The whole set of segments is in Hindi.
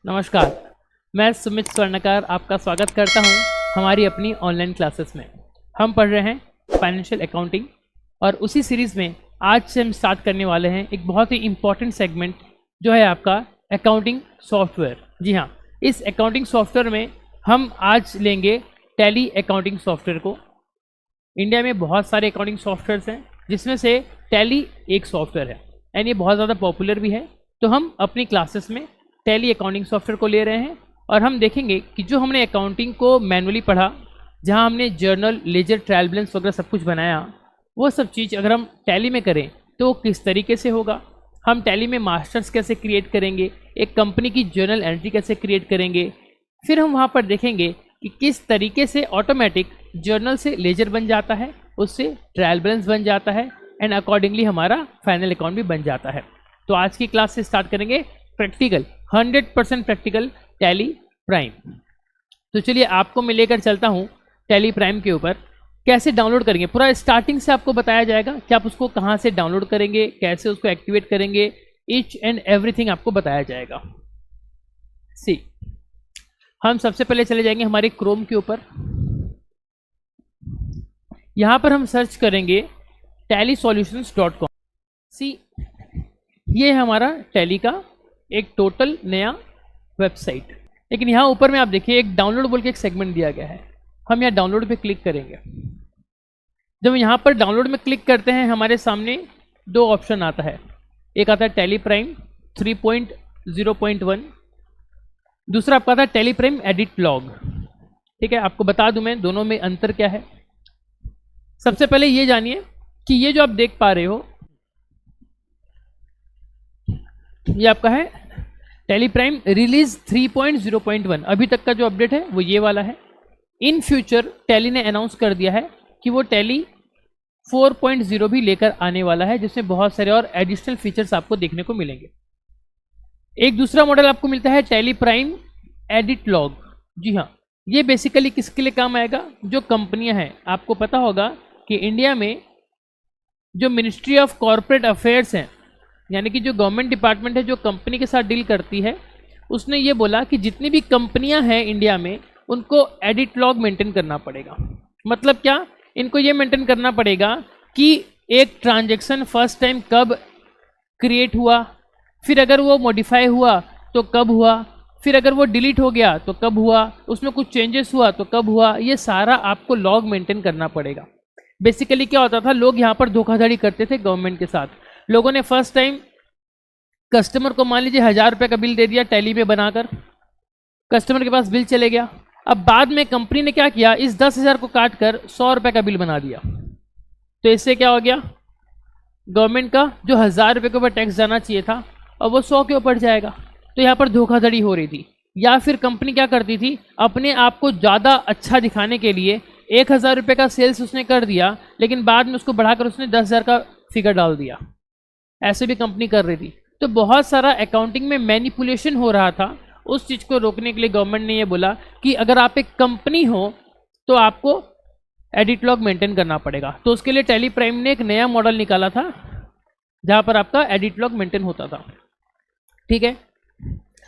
नमस्कार, मैं सुमित स्वर्णकार आपका स्वागत करता हूं हमारी अपनी ऑनलाइन क्लासेस में। हम पढ़ रहे हैं फाइनेंशियल अकाउंटिंग और उसी सीरीज़ में आज से हम स्टार्ट करने वाले हैं एक बहुत ही इम्पॉर्टेंट सेगमेंट जो है आपका अकाउंटिंग सॉफ्टवेयर। जी हाँ, इस अकाउंटिंग सॉफ्टवेयर में हम आज लेंगे टैली अकाउंटिंग सॉफ्टवेयर को। इंडिया में बहुत सारे अकाउंटिंग सॉफ्टवेयर्स हैं जिसमें से टैली एक सॉफ्टवेयर है एंड ये बहुत ज़्यादा पॉपुलर भी है। तो हम अपनी क्लासेस में टैली अकाउंटिंग सॉफ्टवेयर को ले रहे हैं और हम देखेंगे कि जो हमने अकाउंटिंग को मैनुअली पढ़ा, जहां हमने जर्नल, लेजर, ट्रायल बैलेंस वगैरह सब कुछ बनाया, वो सब चीज़ अगर हम टैली में करें तो वो किस तरीके से होगा। हम टैली में मास्टर्स कैसे क्रिएट करेंगे, एक कंपनी की जर्नल एंट्री कैसे क्रिएट करेंगे, फिर हम वहाँ पर देखेंगे कि किस तरीके से ऑटोमेटिक जर्नल से लेजर बन जाता है, उससे ट्रायल बैलेंस बन जाता है एंड अकॉर्डिंगली हमारा फाइनल अकाउंट भी बन जाता है। तो आज की क्लास से स्टार्ट करेंगे प्रैक्टिकल, 100% प्रैक्टिकल टैली प्राइम। तो चलिए आपको मैं लेकर चलता हूँ टैली प्राइम के ऊपर। कैसे डाउनलोड करेंगे पूरा स्टार्टिंग से आपको बताया जाएगा कि आप उसको कहाँ से डाउनलोड करेंगे, कैसे उसको एक्टिवेट करेंगे, ईच एंड एवरीथिंग आपको बताया जाएगा। सी, हम सबसे पहले चले जाएंगे हमारे क्रोम के ऊपर। यहाँ पर हम सर्च करेंगे tallysolutions.com। सी, ये है हमारा टैली का एक टोटल नया वेबसाइट। लेकिन यहाँ ऊपर में आप देखिए एक डाउनलोड बोल के एक सेगमेंट दिया गया है। हम यहाँ डाउनलोड पे क्लिक करेंगे। जब यहाँ पर डाउनलोड में क्लिक करते हैं हमारे सामने दो ऑप्शन आता है। एक आता है टैली प्राइम 3.0.1, दूसरा आपका आता है टैली प्राइम एडिट लॉग। ठीक है, आपको बता दूं मैं दोनों में अंतर क्या है। सबसे पहले ये जानिए कि ये जो आप देख पा रहे हो ये आपका है टैली प्राइम रिलीज 3.0.1। अभी तक का जो अपडेट है वो ये वाला है। इन फ्यूचर टैली ने अनाउंस कर दिया है कि वो टैली 4.0 भी लेकर आने वाला है, जिसमें बहुत सारे और एडिशनल फीचर्स आपको देखने को मिलेंगे। एक दूसरा मॉडल आपको मिलता है टैली प्राइम एडिट लॉग। जी हाँ, ये बेसिकली किसके लिए काम आएगा, जो कंपनियां हैं। आपको पता होगा कि इंडिया में जो मिनिस्ट्री ऑफ कॉरपोरेट अफेयर्स हैं, यानी कि जो गवर्नमेंट डिपार्टमेंट है जो कंपनी के साथ डील करती है, उसने ये बोला कि जितनी भी कंपनियां हैं इंडिया में उनको एडिट लॉग मेंटेन करना पड़ेगा। मतलब क्या, इनको ये मेंटेन करना पड़ेगा कि एक ट्रांजैक्शन फर्स्ट टाइम कब क्रिएट हुआ, फिर अगर वो मॉडिफाई हुआ तो कब हुआ, फिर अगर वो डिलीट हो गया तो कब हुआ, उसमें कुछ चेंजेस हुआ तो कब हुआ। ये सारा आपको लॉग मेंटेन करना पड़ेगा। बेसिकली क्या होता था, लोग यहाँ पर धोखाधड़ी करते थे गवर्नमेंट के साथ। लोगों ने फर्स्ट टाइम कस्टमर को मान लीजिए 1000 रुपये का बिल दे दिया टैली में बनाकर, कस्टमर के पास बिल चले गया। अब बाद में कंपनी ने क्या किया, इस 10,000 को काट कर 100 रुपये का बिल बना दिया। तो इससे क्या हो गया, गवर्नमेंट का जो 1000 रुपये के ऊपर टैक्स जाना चाहिए था और वो 100 के ऊपर जाएगा। तो यहाँ पर धोखाधड़ी हो रही थी। या फिर कंपनी क्या करती थी, अपने आप को ज़्यादा अच्छा दिखाने के लिए 1000 रुपये का सेल्स उसने कर दिया, लेकिन बाद में उसको बढ़ाकर उसने 10,000 का फिगर डाल दिया। ऐसे भी कंपनी कर रही थी। तो बहुत सारा अकाउंटिंग में मैनिपुलेशन हो रहा था। उस चीज़ को रोकने के लिए गवर्नमेंट ने ये बोला कि अगर आप एक कंपनी हो तो आपको एडिट लॉग मेंटेन करना पड़ेगा। तो उसके लिए टैली प्राइम ने एक नया मॉडल निकाला था जहाँ पर आपका एडिट लॉग मेंटेन होता था। ठीक है,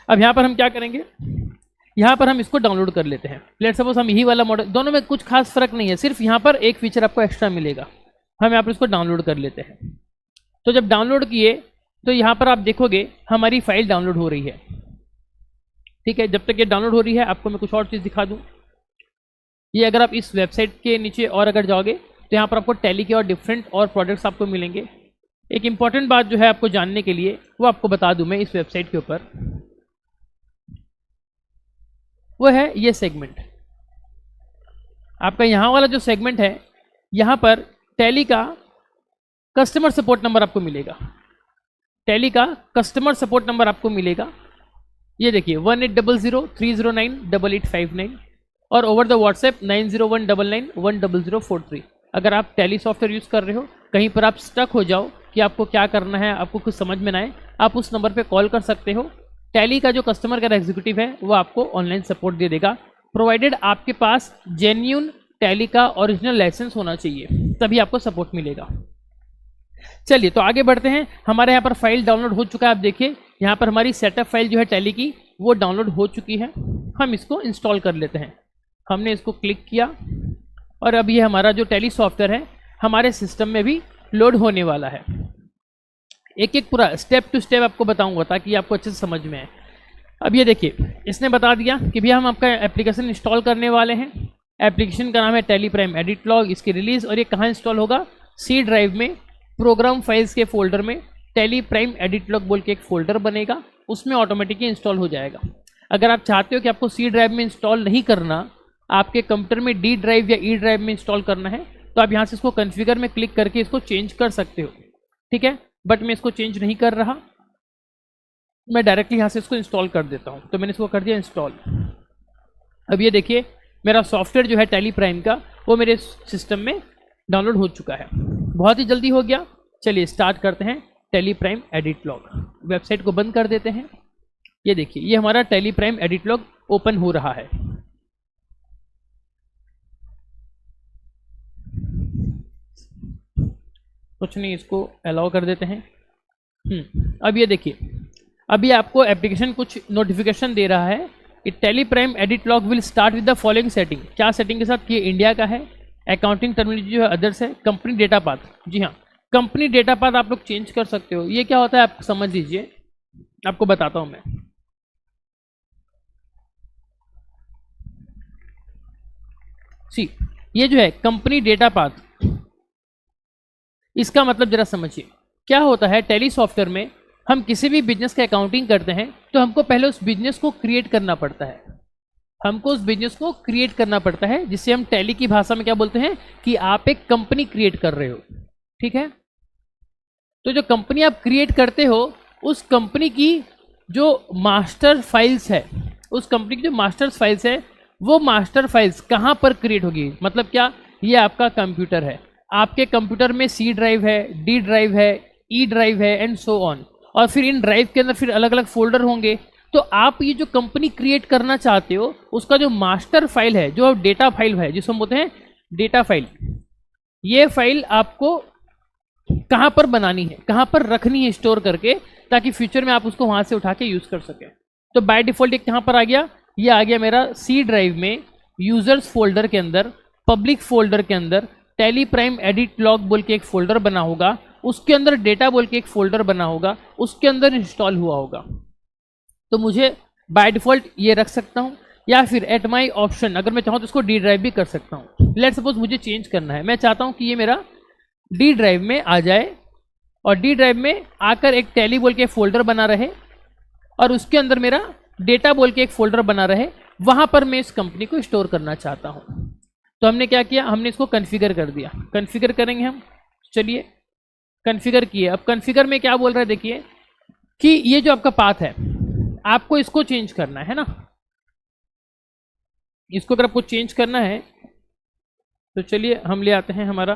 अब यहाँ पर हम क्या करेंगे, यहाँ पर हम इसको डाउनलोड कर लेते हैं। लेट्स सपोज हम यही वाला मॉडल, दोनों में कुछ खास फर्क नहीं है, सिर्फ यहाँ पर एक फीचर आपको एक्स्ट्रा मिलेगा। हम यहाँ पर इसको डाउनलोड कर लेते हैं। तो जब डाउनलोड किए तो यहाँ पर आप देखोगे हमारी फाइल डाउनलोड हो रही है। ठीक है, जब तक ये डाउनलोड हो रही है आपको मैं कुछ और चीज़ दिखा दूँ। ये अगर आप इस वेबसाइट के नीचे और अगर जाओगे तो यहाँ पर आपको टैली के और डिफरेंट और प्रोडक्ट्स आपको मिलेंगे। एक इम्पॉर्टेंट बात जो है आपको जानने के लिए वो आपको बता दूँ मैं इस वेबसाइट के ऊपर, वो है ये सेगमेंट। आपका यहाँ वाला जो सेगमेंट है, यहाँ पर टैली का कस्टमर सपोर्ट नंबर आपको मिलेगा। टैली का कस्टमर सपोर्ट नंबर आपको मिलेगा। ये देखिए 1800-309-8859 और ओवर द व्हाट्सएप 9019910043। अगर आप टैली सॉफ्टवेयर यूज़ कर रहे हो, कहीं पर आप स्टक हो जाओ कि आपको क्या करना है, आपको कुछ समझ में ना आए, आप उस नंबर पे कॉल कर सकते हो। टैली का जो कस्टमर केयर एग्जीक्यूटिव है वो आपको ऑनलाइन सपोर्ट दे देगा, प्रोवाइडेड आपके पास जेन्यून टैली का ओरिजिनल लाइसेंस होना चाहिए, तभी आपको सपोर्ट मिलेगा। चलिए तो आगे बढ़ते हैं। हमारे यहाँ पर फाइल डाउनलोड हो चुका है। आप देखिए यहाँ पर हमारी सेटअप फाइल जो है टैली की वो डाउनलोड हो चुकी है। हम इसको इंस्टॉल कर लेते हैं। हमने इसको क्लिक किया और अब ये हमारा जो टैली सॉफ्टवेयर है हमारे सिस्टम में भी लोड होने वाला है। एक एक पूरा स्टेप टू स्टेप आपको बताऊंगा ताकि आपको अच्छे से समझ में आए। अब ये देखिए, इसने बता दिया कि भैया हम आपका एप्लीकेशन इंस्टॉल करने वाले हैं। एप्लीकेशन का नाम है टैली प्राइम एडिट लॉग, इसकी रिलीज, और ये कहाँ इंस्टॉल होगा, सी ड्राइव में प्रोग्राम फाइल्स के फोल्डर में टैली प्राइम एडिट लॉग बोल के एक फोल्डर बनेगा, उसमें ऑटोमेटिकली इंस्टॉल हो जाएगा। अगर आप चाहते हो कि आपको सी ड्राइव में इंस्टॉल नहीं करना, आपके कंप्यूटर में डी ड्राइव या ई ड्राइव में इंस्टॉल करना है, तो आप यहाँ से इसको कॉन्फ़िगर में क्लिक करके इसको चेंज कर सकते हो। ठीक है, बट मैं इसको चेंज नहीं कर रहा, मैं डायरेक्टली यहाँ से इसको इंस्टॉल कर देता हूँ। तो मैंने इसको कर दिया इंस्टॉल। अब ये देखिए मेरा सॉफ्टवेयर जो है टैली प्राइम का वो मेरे सिस्टम में डाउनलोड हो चुका है। बहुत ही जल्दी हो गया। चलिए स्टार्ट करते हैं tally Prime edit log. Website को बंद कर देते हैं। ये देखिए ये हमारा tally Prime edit log open हो रहा है। कुछ नहीं, इसको अलाउ कर देते हैं। अब ये देखिए, अभी आपको एप्लीकेशन कुछ नोटिफिकेशन दे रहा है कि tally Prime edit log will start with the following setting. क्या सेटिंग के साथ, ये इंडिया का है, अकाउंटिंग टर्मिनोलॉजी जो है अदर्स है, कंपनी डेटा पाथ। जी हाँ, कंपनी डेटा पाथ आप लोग चेंज कर सकते हो। ये क्या होता है आप समझ लीजिए, आपको बताता हूँ मैं। सी, ये जो है कंपनी डेटा पाथ, इसका मतलब जरा समझिए क्या होता है। टैली सॉफ्टवेयर में हम किसी भी बिजनेस का अकाउंटिंग करते हैं तो हमको पहले उस बिजनेस को क्रिएट करना पड़ता है। हमको उस बिजनेस को क्रिएट करना पड़ता है, जिससे हम टैली की भाषा में क्या बोलते हैं कि आप एक कंपनी क्रिएट कर रहे हो। ठीक है, तो जो कंपनी आप क्रिएट करते हो उस कंपनी की जो मास्टर फाइल्स है, उस कंपनी की जो मास्टर फाइल्स है, वो मास्टर फाइल्स कहाँ पर क्रिएट होगी। मतलब क्या, ये आपका कंप्यूटर है, आपके कंप्यूटर में सी ड्राइव है, डी ड्राइव है, ई ड्राइव है एंड सो ऑन, और फिर इन ड्राइव के अंदर फिर अलग अलग फोल्डर होंगे। तो आप ये जो कंपनी क्रिएट करना चाहते हो उसका जो मास्टर फाइल है, जो डेटा फाइल है, जिसको हम बोलते हैं डेटा फाइल, ये फाइल आपको कहाँ पर बनानी है, कहाँ पर रखनी है स्टोर करके, ताकि फ्यूचर में आप उसको वहाँ से उठा के यूज़ कर सकें। तो बाय डिफ़ॉल्ट ये कहाँ पर आ गया, ये आ गया मेरा सी ड्राइव में यूजर्स फोल्डर के अंदर, पब्लिक फोल्डर के अंदर टैली प्राइम एडिट लॉग बोल के एक फोल्डर बना होगा, उसके अंदर डेटा बोल के एक फोल्डर बना होगा, उसके अंदर इंस्टॉल हुआ होगा। तो मुझे बाय डिफ़ॉल्ट ये रख सकता हूँ, या फिर एट माई ऑप्शन अगर मैं चाहूँ तो इसको डी ड्राइव भी कर सकता हूँ। लेट सपोज मुझे चेंज करना है, मैं चाहता हूँ कि ये मेरा डी ड्राइव में आ जाए और डी ड्राइव में आकर एक टैली बोल के फोल्डर बना रहे और उसके अंदर मेरा डेटा बोल के एक फोल्डर बना रहे, वहाँ पर मैं इस कंपनी को स्टोर करना चाहता हूँ। तो हमने क्या किया, हमने इसको कॉन्फ़िगर कर दिया। कॉन्फ़िगर करेंगे हम, चलिए कॉन्फ़िगर किए। अब कॉन्फ़िगर में क्या बोल रहा है, देखिए कि ये जो आपका पाथ है आपको इसको चेंज करना है ना। इसको अगर आपको चेंज करना है तो चलिए हम ले आते हैं हमारा।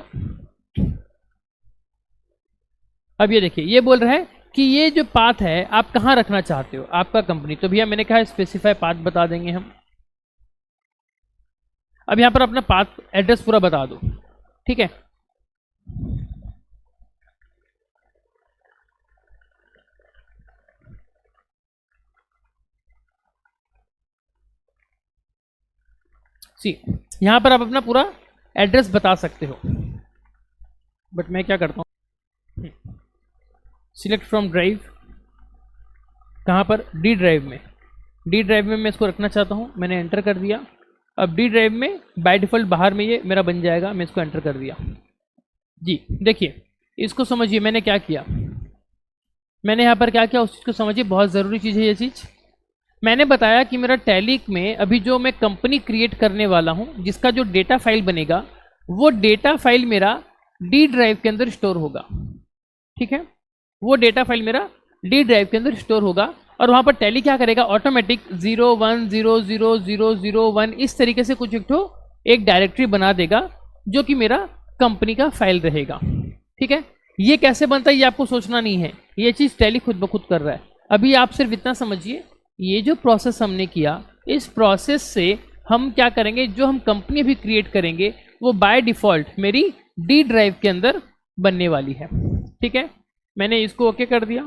अब ये देखिए ये बोल रहा है कि ये जो पाथ है आप कहाँ रखना चाहते हो, आपका कंपनी। तो भैया मैंने कहा स्पेसिफाई पाथ बता देंगे हम। अब यहाँ पर अपना पाथ एड्रेस पूरा बता दो, ठीक है। सी, यहाँ पर आप अपना पूरा एड्रेस बता सकते हो, बट मैं क्या करता हूँ, सिलेक्ट फ्रॉम ड्राइव, कहाँ पर, डी ड्राइव में। डी ड्राइव में मैं इसको रखना चाहता हूँ, मैंने एंटर कर दिया। अब डी ड्राइव में बाय डिफ़ॉल्ट बाहर में ये मेरा बन जाएगा, मैं इसको एंटर कर दिया। जी देखिए इसको समझिए मैंने क्या किया, मैंने यहाँ पर क्या किया उस चीज़ को समझिए, बहुत ज़रूरी चीज़ है ये चीज़। मैंने बताया कि मेरा टैली में अभी जो मैं कंपनी क्रिएट करने वाला हूँ, जिसका जो डेटा फाइल बनेगा वो डेटा फाइल मेरा डी ड्राइव के अंदर स्टोर होगा, ठीक है। वो डेटा फाइल मेरा डी ड्राइव के अंदर स्टोर होगा और वहाँ पर टैली क्या करेगा, ऑटोमेटिक 01000001 इस तरीके से कुछ एक डायरेक्टरी बना देगा जो कि मेरा कंपनी का फाइल रहेगा, ठीक है। ये कैसे बनता है ये आपको सोचना नहीं है, ये चीज़ टैली खुद ब खुद कर रहा है। अभी आप सिर्फ इतना समझिए, ये जो प्रोसेस हमने किया, इस प्रोसेस से हम क्या करेंगे, जो हम कंपनी अभी क्रिएट करेंगे वो बाय डिफ़ॉल्ट मेरी डी ड्राइव के अंदर बनने वाली है, ठीक है। मैंने इसको ओके कर दिया।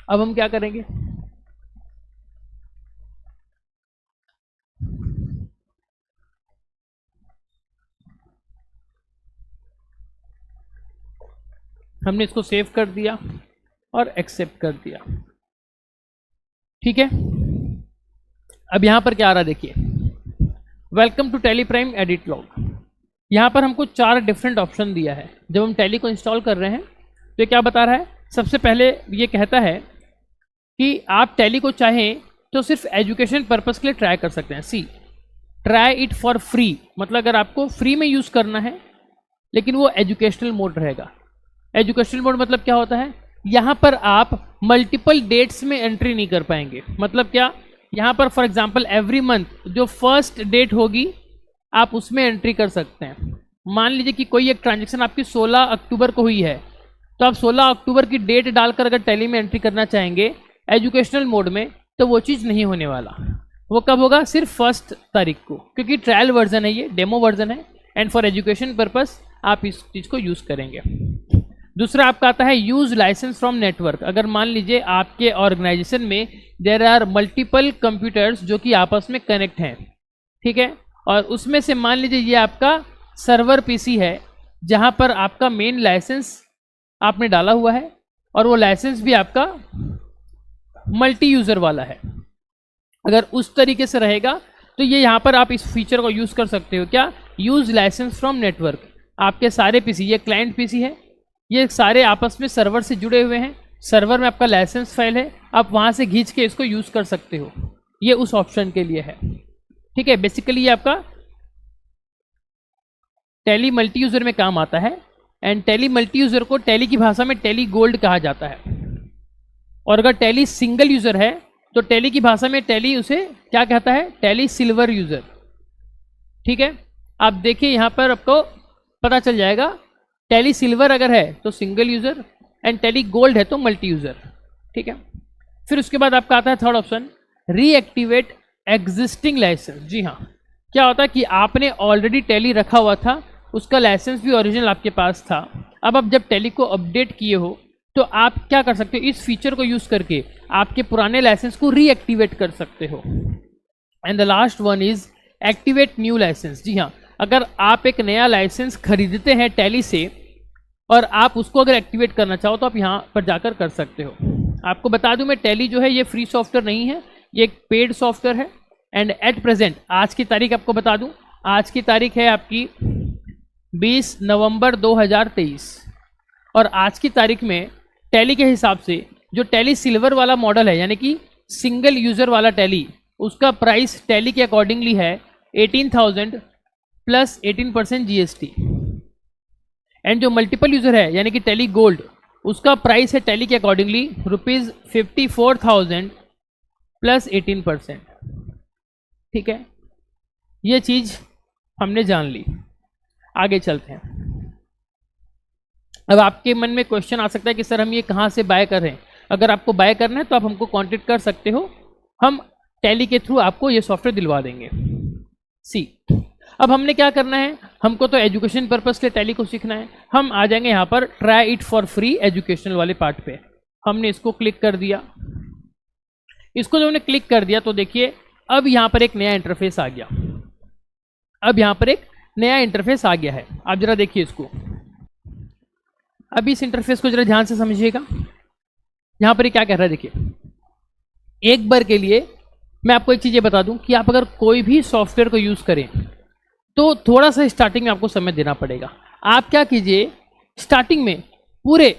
अब हम क्या करेंगे, हमने इसको सेव कर दिया और एक्सेप्ट कर दिया। ठीक है, अब यहाँ पर क्या आ रहा है देखिए, welcome to Tally Prime edit log. यहाँ पर हमको 4 डिफरेंट ऑप्शन दिया है। जब हम टैली को इंस्टॉल कर रहे हैं तो ये क्या बता रहा है, सबसे पहले ये कहता है कि आप टैली को चाहें तो सिर्फ एजुकेशन पर्पस के लिए ट्राई कर सकते हैं। सी ट्राई इट फॉर फ्री, मतलब अगर आपको फ्री में यूज़ करना है लेकिन वो एजुकेशनल मोड रहेगा। एजुकेशनल मोड मतलब क्या होता है, यहाँ पर आप मल्टीपल डेट्स में एंट्री नहीं कर पाएंगे। मतलब क्या, यहाँ पर फॉर एग्जांपल एवरी मंथ जो फर्स्ट डेट होगी आप उसमें एंट्री कर सकते हैं। मान लीजिए कि कोई एक ट्रांजैक्शन आपकी 16 अक्टूबर को हुई है, तो आप 16 अक्टूबर की डेट डालकर अगर टैली में एंट्री करना चाहेंगे एजुकेशनल मोड में, तो वो चीज़ नहीं होने वाला। वो कब होगा, सिर्फ 1 तारीख को, क्योंकि ट्रायल वर्जन है, ये डेमो वर्जन है, एंड फॉर एजुकेशन पर्पस आप इस चीज़ को यूज़ करेंगे। दूसरा आपका आता है यूज़ लाइसेंस फ्रॉम नेटवर्क। अगर मान लीजिए आपके ऑर्गेनाइजेशन में देयर आर मल्टीपल कंप्यूटर्स जो कि आपस में कनेक्ट हैं, ठीक है, और उसमें से मान लीजिए ये आपका सर्वर पीसी है जहाँ पर आपका मेन लाइसेंस आपने डाला हुआ है और वो लाइसेंस भी आपका मल्टी यूज़र वाला है। अगर उस तरीके से रहेगा तो ये यहाँ पर आप इस फीचर को यूज़ कर सकते हो। क्या, यूज़ लाइसेंस फ्रॉम नेटवर्क। आपके सारे पीसी, ये क्लाइंट पीसी है, ये सारे आपस में सर्वर से जुड़े हुए हैं, सर्वर में आपका लाइसेंस फाइल है, आप वहाँ से खींच के इसको यूज़ कर सकते हो। ये उस ऑप्शन के लिए है। ठीक है, बेसिकली ये आपका टैली मल्टी यूज़र में काम आता है, एंड टैली मल्टी यूज़र को टैली की भाषा में टैली गोल्ड कहा जाता है। और अगर टैली सिंगल यूज़र है तो टैली की भाषा में टैली उसे क्या कहता है, टैली सिल्वर यूज़र। ठीक है, आप देखिए यहाँ पर आपको पता चल जाएगा, टैली सिल्वर अगर है तो single user, and tally gold है तो मल्टी यूज़र। ठीक है, फिर उसके बाद आपका आता है third option, reactivate existing licence. जी हाँ, क्या होता है कि आपने ऑलरेडी टैली रखा हुआ था, उसका लाइसेंस भी ओरिजिनल आपके पास था। अब आप जब टैली को अपडेट किए हो तो आप क्या कर सकते हो, इस फीचर को यूज़ करके आपके पुराने लाइसेंस को रीएक्टिवेट कर सकते हो। And the last one is activate new licence. जी हाँ, अगर आप एक नया लाइसेंस खरीदते हैं टैली से और आप उसको अगर एक्टिवेट करना चाहो तो आप यहाँ पर जाकर कर सकते हो। आपको बता दूं मैं, टैली जो है ये फ्री सॉफ्टवेयर नहीं है, ये एक पेड सॉफ्टवेयर है। एंड एट प्रेजेंट, आज की तारीख आपको बता दूं, आज की तारीख है आपकी 20 नवंबर 2023, और आज की तारीख में टैली के हिसाब से जो टैली सिल्वर वाला मॉडल है, यानी कि सिंगल यूज़र वाला टैली, उसका प्राइस टैली के अकॉर्डिंगली है 18,000 प्लस 18% GST। एंड जो मल्टीपल यूज़र है यानी कि टैली गोल्ड, उसका प्राइस है टैली के अकॉर्डिंगली ₹54,000 प्लस 18%। ठीक है, ये चीज़ हमने जान ली। आगे चलते हैं। अब आपके मन में क्वेश्चन आ सकता है कि सर हम ये कहाँ से बाय कर रहे हैं। अगर आपको बाय करना है तो आप हमको कांटेक्ट कर सकते हो, हम टैली के थ्रू आपको ये सॉफ्टवेयर दिलवा देंगे। सी, अब हमने क्या करना है, हमको तो एजुकेशन पर्पस के लिए टैली को सीखना है। हम आ जाएंगे यहाँ पर try it for free educational वाले पार्ट पे। हमने इसको क्लिक कर दिया। इसको जब हमने क्लिक कर दिया तो देखिए अब यहाँ पर एक नया इंटरफेस आ गया। अब यहाँ पर एक नया इंटरफेस आ गया है। आप जरा देखिए इसको। अब इस इंटरफेस को जरा ध्यान से समझिएगा। यहाँ पर ये क्या कह रहा है देखिए, एक बार के लिए मैं आपको एक चीज़ ये बता दूं कि आप अगर कोई भी सॉफ्टवेयर को यूज़ करें तो थोड़ा सा स्टार्टिंग में आपको समय देना पड़ेगा। आप क्या कीजिए, स्टार्टिंग में पूरे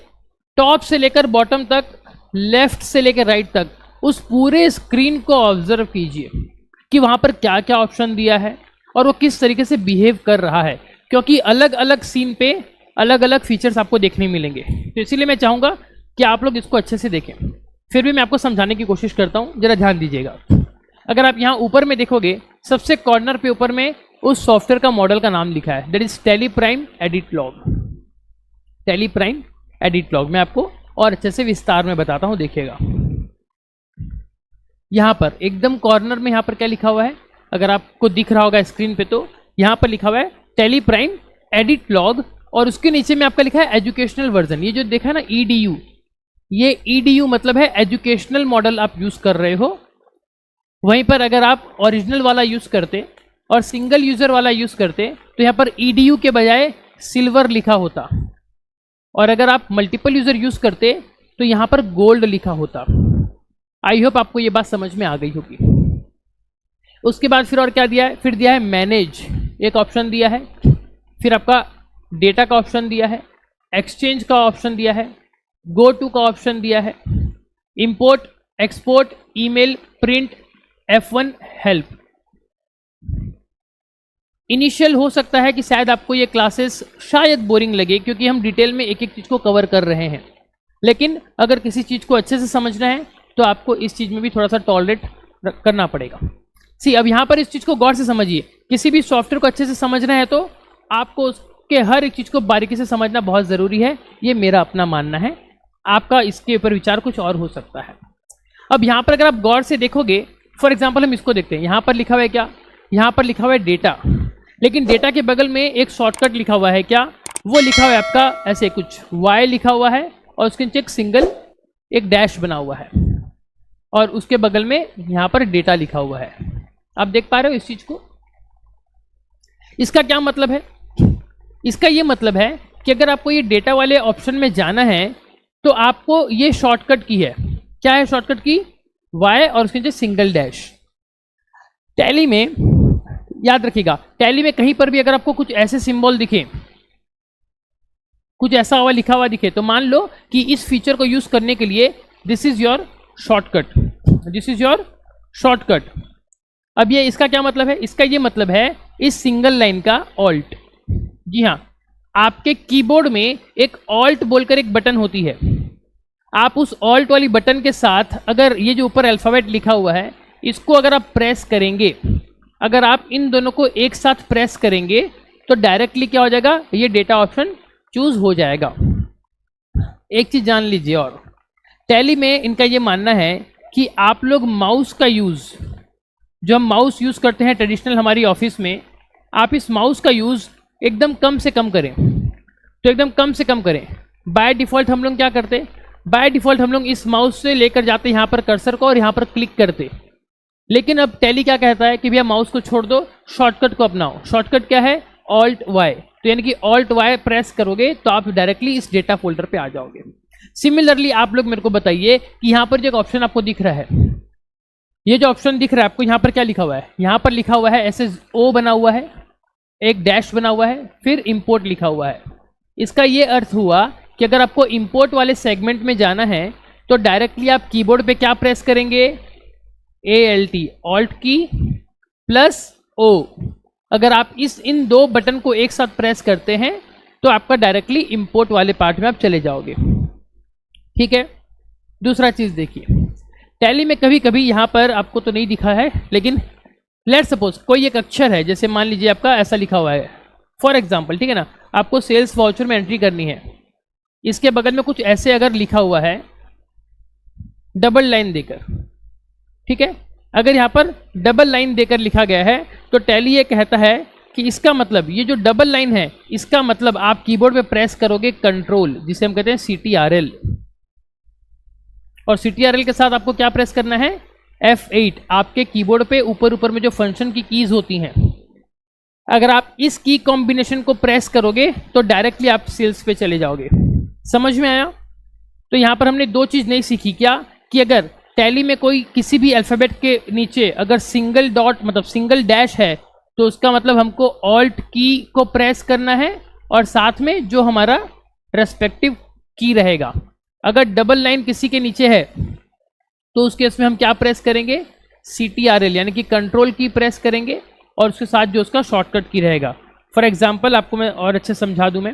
टॉप से लेकर बॉटम तक, लेफ्ट से लेकर राइट तक, उस पूरे स्क्रीन को ऑब्जर्व कीजिए कि वहाँ पर क्या क्या ऑप्शन दिया है और वो किस तरीके से बिहेव कर रहा है, क्योंकि अलग अलग सीन पे अलग अलग फीचर्स आपको देखने मिलेंगे। तो इसीलिए मैं चाहूँगा कि आप लोग इसको अच्छे से देखें। फिर भी मैं आपको समझाने की कोशिश करता हूँ, जरा ध्यान दीजिएगा। अगर आप यहाँ ऊपर में देखोगे, सबसे कॉर्नर पे ऊपर में उस सॉफ्टवेयर का मॉडल का नाम लिखा है, that is tally Prime edit log. Tally Prime edit log मैं आपको और अच्छे से विस्तार में बताता हूँ, देखिएगा। यहाँ पर एकदम कॉर्नर में यहाँ पर क्या लिखा हुआ है, अगर आपको दिख रहा होगा स्क्रीन पे, तो यहाँ पर लिखा हुआ है टैली प्राइम एडिट लॉग, और उसके नीचे में आपका लिखा है एजुकेशनल वर्जन। ये जो देखा है ना EDU, ये EDU मतलब है एजुकेशनल मॉडल आप यूज कर रहे हो। वहीं पर अगर आप ओरिजिनल वाला यूज करते और सिंगल यूजर वाला यूज करते तो यहाँ पर EDU के बजाय सिल्वर लिखा होता, और अगर आप मल्टीपल यूज़र यूज़ करते तो यहाँ पर गोल्ड लिखा होता। आई होप आपको ये बात समझ में आ गई होगी। उसके बाद फिर और क्या दिया है, फिर दिया है मैनेज, एक ऑप्शन दिया है, फिर आपका डेटा का ऑप्शन दिया है, एक्सचेंज का ऑप्शन दिया है, गो टू का ऑप्शन दिया है, import, export, email, print, F1 help. Initial हो सकता है कि शायद आपको ये क्लासेस शायद बोरिंग लगे क्योंकि हम डिटेल में एक एक चीज़ को कवर कर रहे हैं, लेकिन अगर किसी चीज़ को अच्छे से समझना है तो आपको इस चीज़ में भी थोड़ा सा टॉलरेट करना पड़ेगा। सी, अब यहाँ पर इस चीज़ को गौर से समझिए। किसी भी सॉफ्टवेयर को अच्छे से समझना है तो आपको उसके हर एक चीज़ को बारीकी से समझना बहुत ज़रूरी है। ये मेरा अपना मानना है, आपका इसके ऊपर विचार कुछ और हो सकता है। अब यहाँ पर अगर आप गौर से देखोगे, फॉर एग्जाम्पल हम इसको देखते हैं, यहाँ पर लिखा हुआ है क्या, यहाँ पर लिखा हुआ है डेटा, लेकिन डेटा के बगल में एक शॉर्टकट लिखा हुआ है क्या, वो लिखा हुआ है आपका ऐसे कुछ Y लिखा हुआ है और उसके नीचे एक सिंगल एक डैश बना हुआ है और उसके बगल में यहाँ पर डेटा लिखा हुआ है। आप देख पा रहे हो इस चीज़ को? इसका क्या मतलब है? इसका ये मतलब है कि अगर आपको ये डेटा वाले ऑप्शन में जाना है तो आपको ये शॉर्टकट की है। क्या है शॉर्टकट की? Y और उसके नीचे सिंगल डैश। टैली में याद रखिएगा, टैली में कहीं पर भी अगर आपको कुछ ऐसे सिंबल दिखे, कुछ ऐसा हुआ लिखा हुआ दिखे, तो मान लो कि इस फीचर को यूज करने के लिए this is your shortcut, this is your shortcut. अब ये इसका क्या मतलब है? इसका ये मतलब है इस सिंगल लाइन का ऑल्ट। जी हाँ, आपके कीबोर्ड में एक ऑल्ट बोलकर एक बटन होती है। आप उस ऑल्ट वाली बटन के साथ अगर ये जो ऊपर अल्फ़ाबेट लिखा हुआ है इसको अगर आप प्रेस करेंगे, अगर आप इन दोनों को एक साथ प्रेस करेंगे तो डायरेक्टली क्या हो जाएगा, ये डेटा ऑप्शन चूज हो जाएगा। एक चीज जान लीजिए, और टैली में इनका ये मानना है कि आप लोग माउस का यूज, जो हम माउस यूज करते हैं ट्रेडिशनल हमारी ऑफिस में, आप इस माउस का यूज एकदम कम से कम करें। तो एकदम कम से कम करें। बाय डिफॉल्ट हम लोग क्या करते, बाय डिफॉल्ट हम लोग इस माउस से लेकर जाते यहाँ पर कर्सर को और यहाँ पर क्लिक करते, लेकिन अब टैली क्या कहता है कि भैया माउस को छोड़ दो, शॉर्टकट को अपनाओ। शॉर्टकट क्या है? Alt Y. तो यानी कि ऑल्ट वाई प्रेस करोगे तो आप डायरेक्टली इस डेटा फोल्डर पे आ जाओगे। सिमिलरली आप लोग मेरे को बताइए कि यहाँ पर जो एक ऑप्शन आपको दिख रहा है, ये जो ऑप्शन दिख रहा है आपको, यहाँ पर क्या लिखा हुआ है? यहाँ पर लिखा हुआ है SSO बना हुआ है, एक डैश बना हुआ है, फिर इंपोर्ट लिखा हुआ है। इसका ये अर्थ हुआ कि अगर आपको इंपोर्ट वाले सेगमेंट में जाना है तो डायरेक्टली आप कीबोर्ड पे क्या प्रेस करेंगे? ALT, ऑल्ट की प्लस O। अगर आप इन दो बटन को एक साथ प्रेस करते हैं तो आपका डायरेक्टली इंपोर्ट वाले पार्ट में आप चले जाओगे। ठीक है। दूसरा चीज देखिए, टैली में कभी कभी यहाँ पर आपको तो नहीं दिखा है, लेकिन लेट सपोज कोई एक अक्षर है, जैसे मान लीजिए आपका ऐसा लिखा हुआ है फॉर एग्जाम्पल, ठीक है ना, आपको सेल्स वाउचर में एंट्री करनी है, इसके बगल में कुछ ऐसे अगर लिखा हुआ है डबल लाइन देकर, ठीक है, अगर यहाँ पर डबल लाइन देकर लिखा गया है तो टैली ये कहता है कि इसका मतलब, ये जो डबल लाइन है इसका मतलब आप कीबोर्ड पे प्रेस करोगे कंट्रोल, जिसे हम कहते हैं CTRL, और CTRL के साथ आपको क्या प्रेस करना है? F8। आपके कीबोर्ड पे ऊपर ऊपर में जो फंक्शन की कीज होती हैं, अगर आप इस की कॉम्बिनेशन को प्रेस करोगे तो डायरेक्टली आप सेल्स पे चले जाओगे। समझ में आया? तो यहाँ पर हमने दो चीज नहीं सीखी, क्या कि अगर टैली में कोई किसी भी अल्फाबेट के नीचे अगर सिंगल डॉट मतलब सिंगल डैश है तो उसका मतलब हमको ऑल्ट की को प्रेस करना है और साथ में जो हमारा रेस्पेक्टिव की रहेगा। अगर डबल लाइन किसी के नीचे है तो उस केस में हम क्या प्रेस करेंगे? CTRL यानी कि कंट्रोल की प्रेस करेंगे और उसके साथ जो उसका शॉर्टकट की रहेगा। फॉर एग्जाम्पल आपको मैं और अच्छे समझा दूं मैं,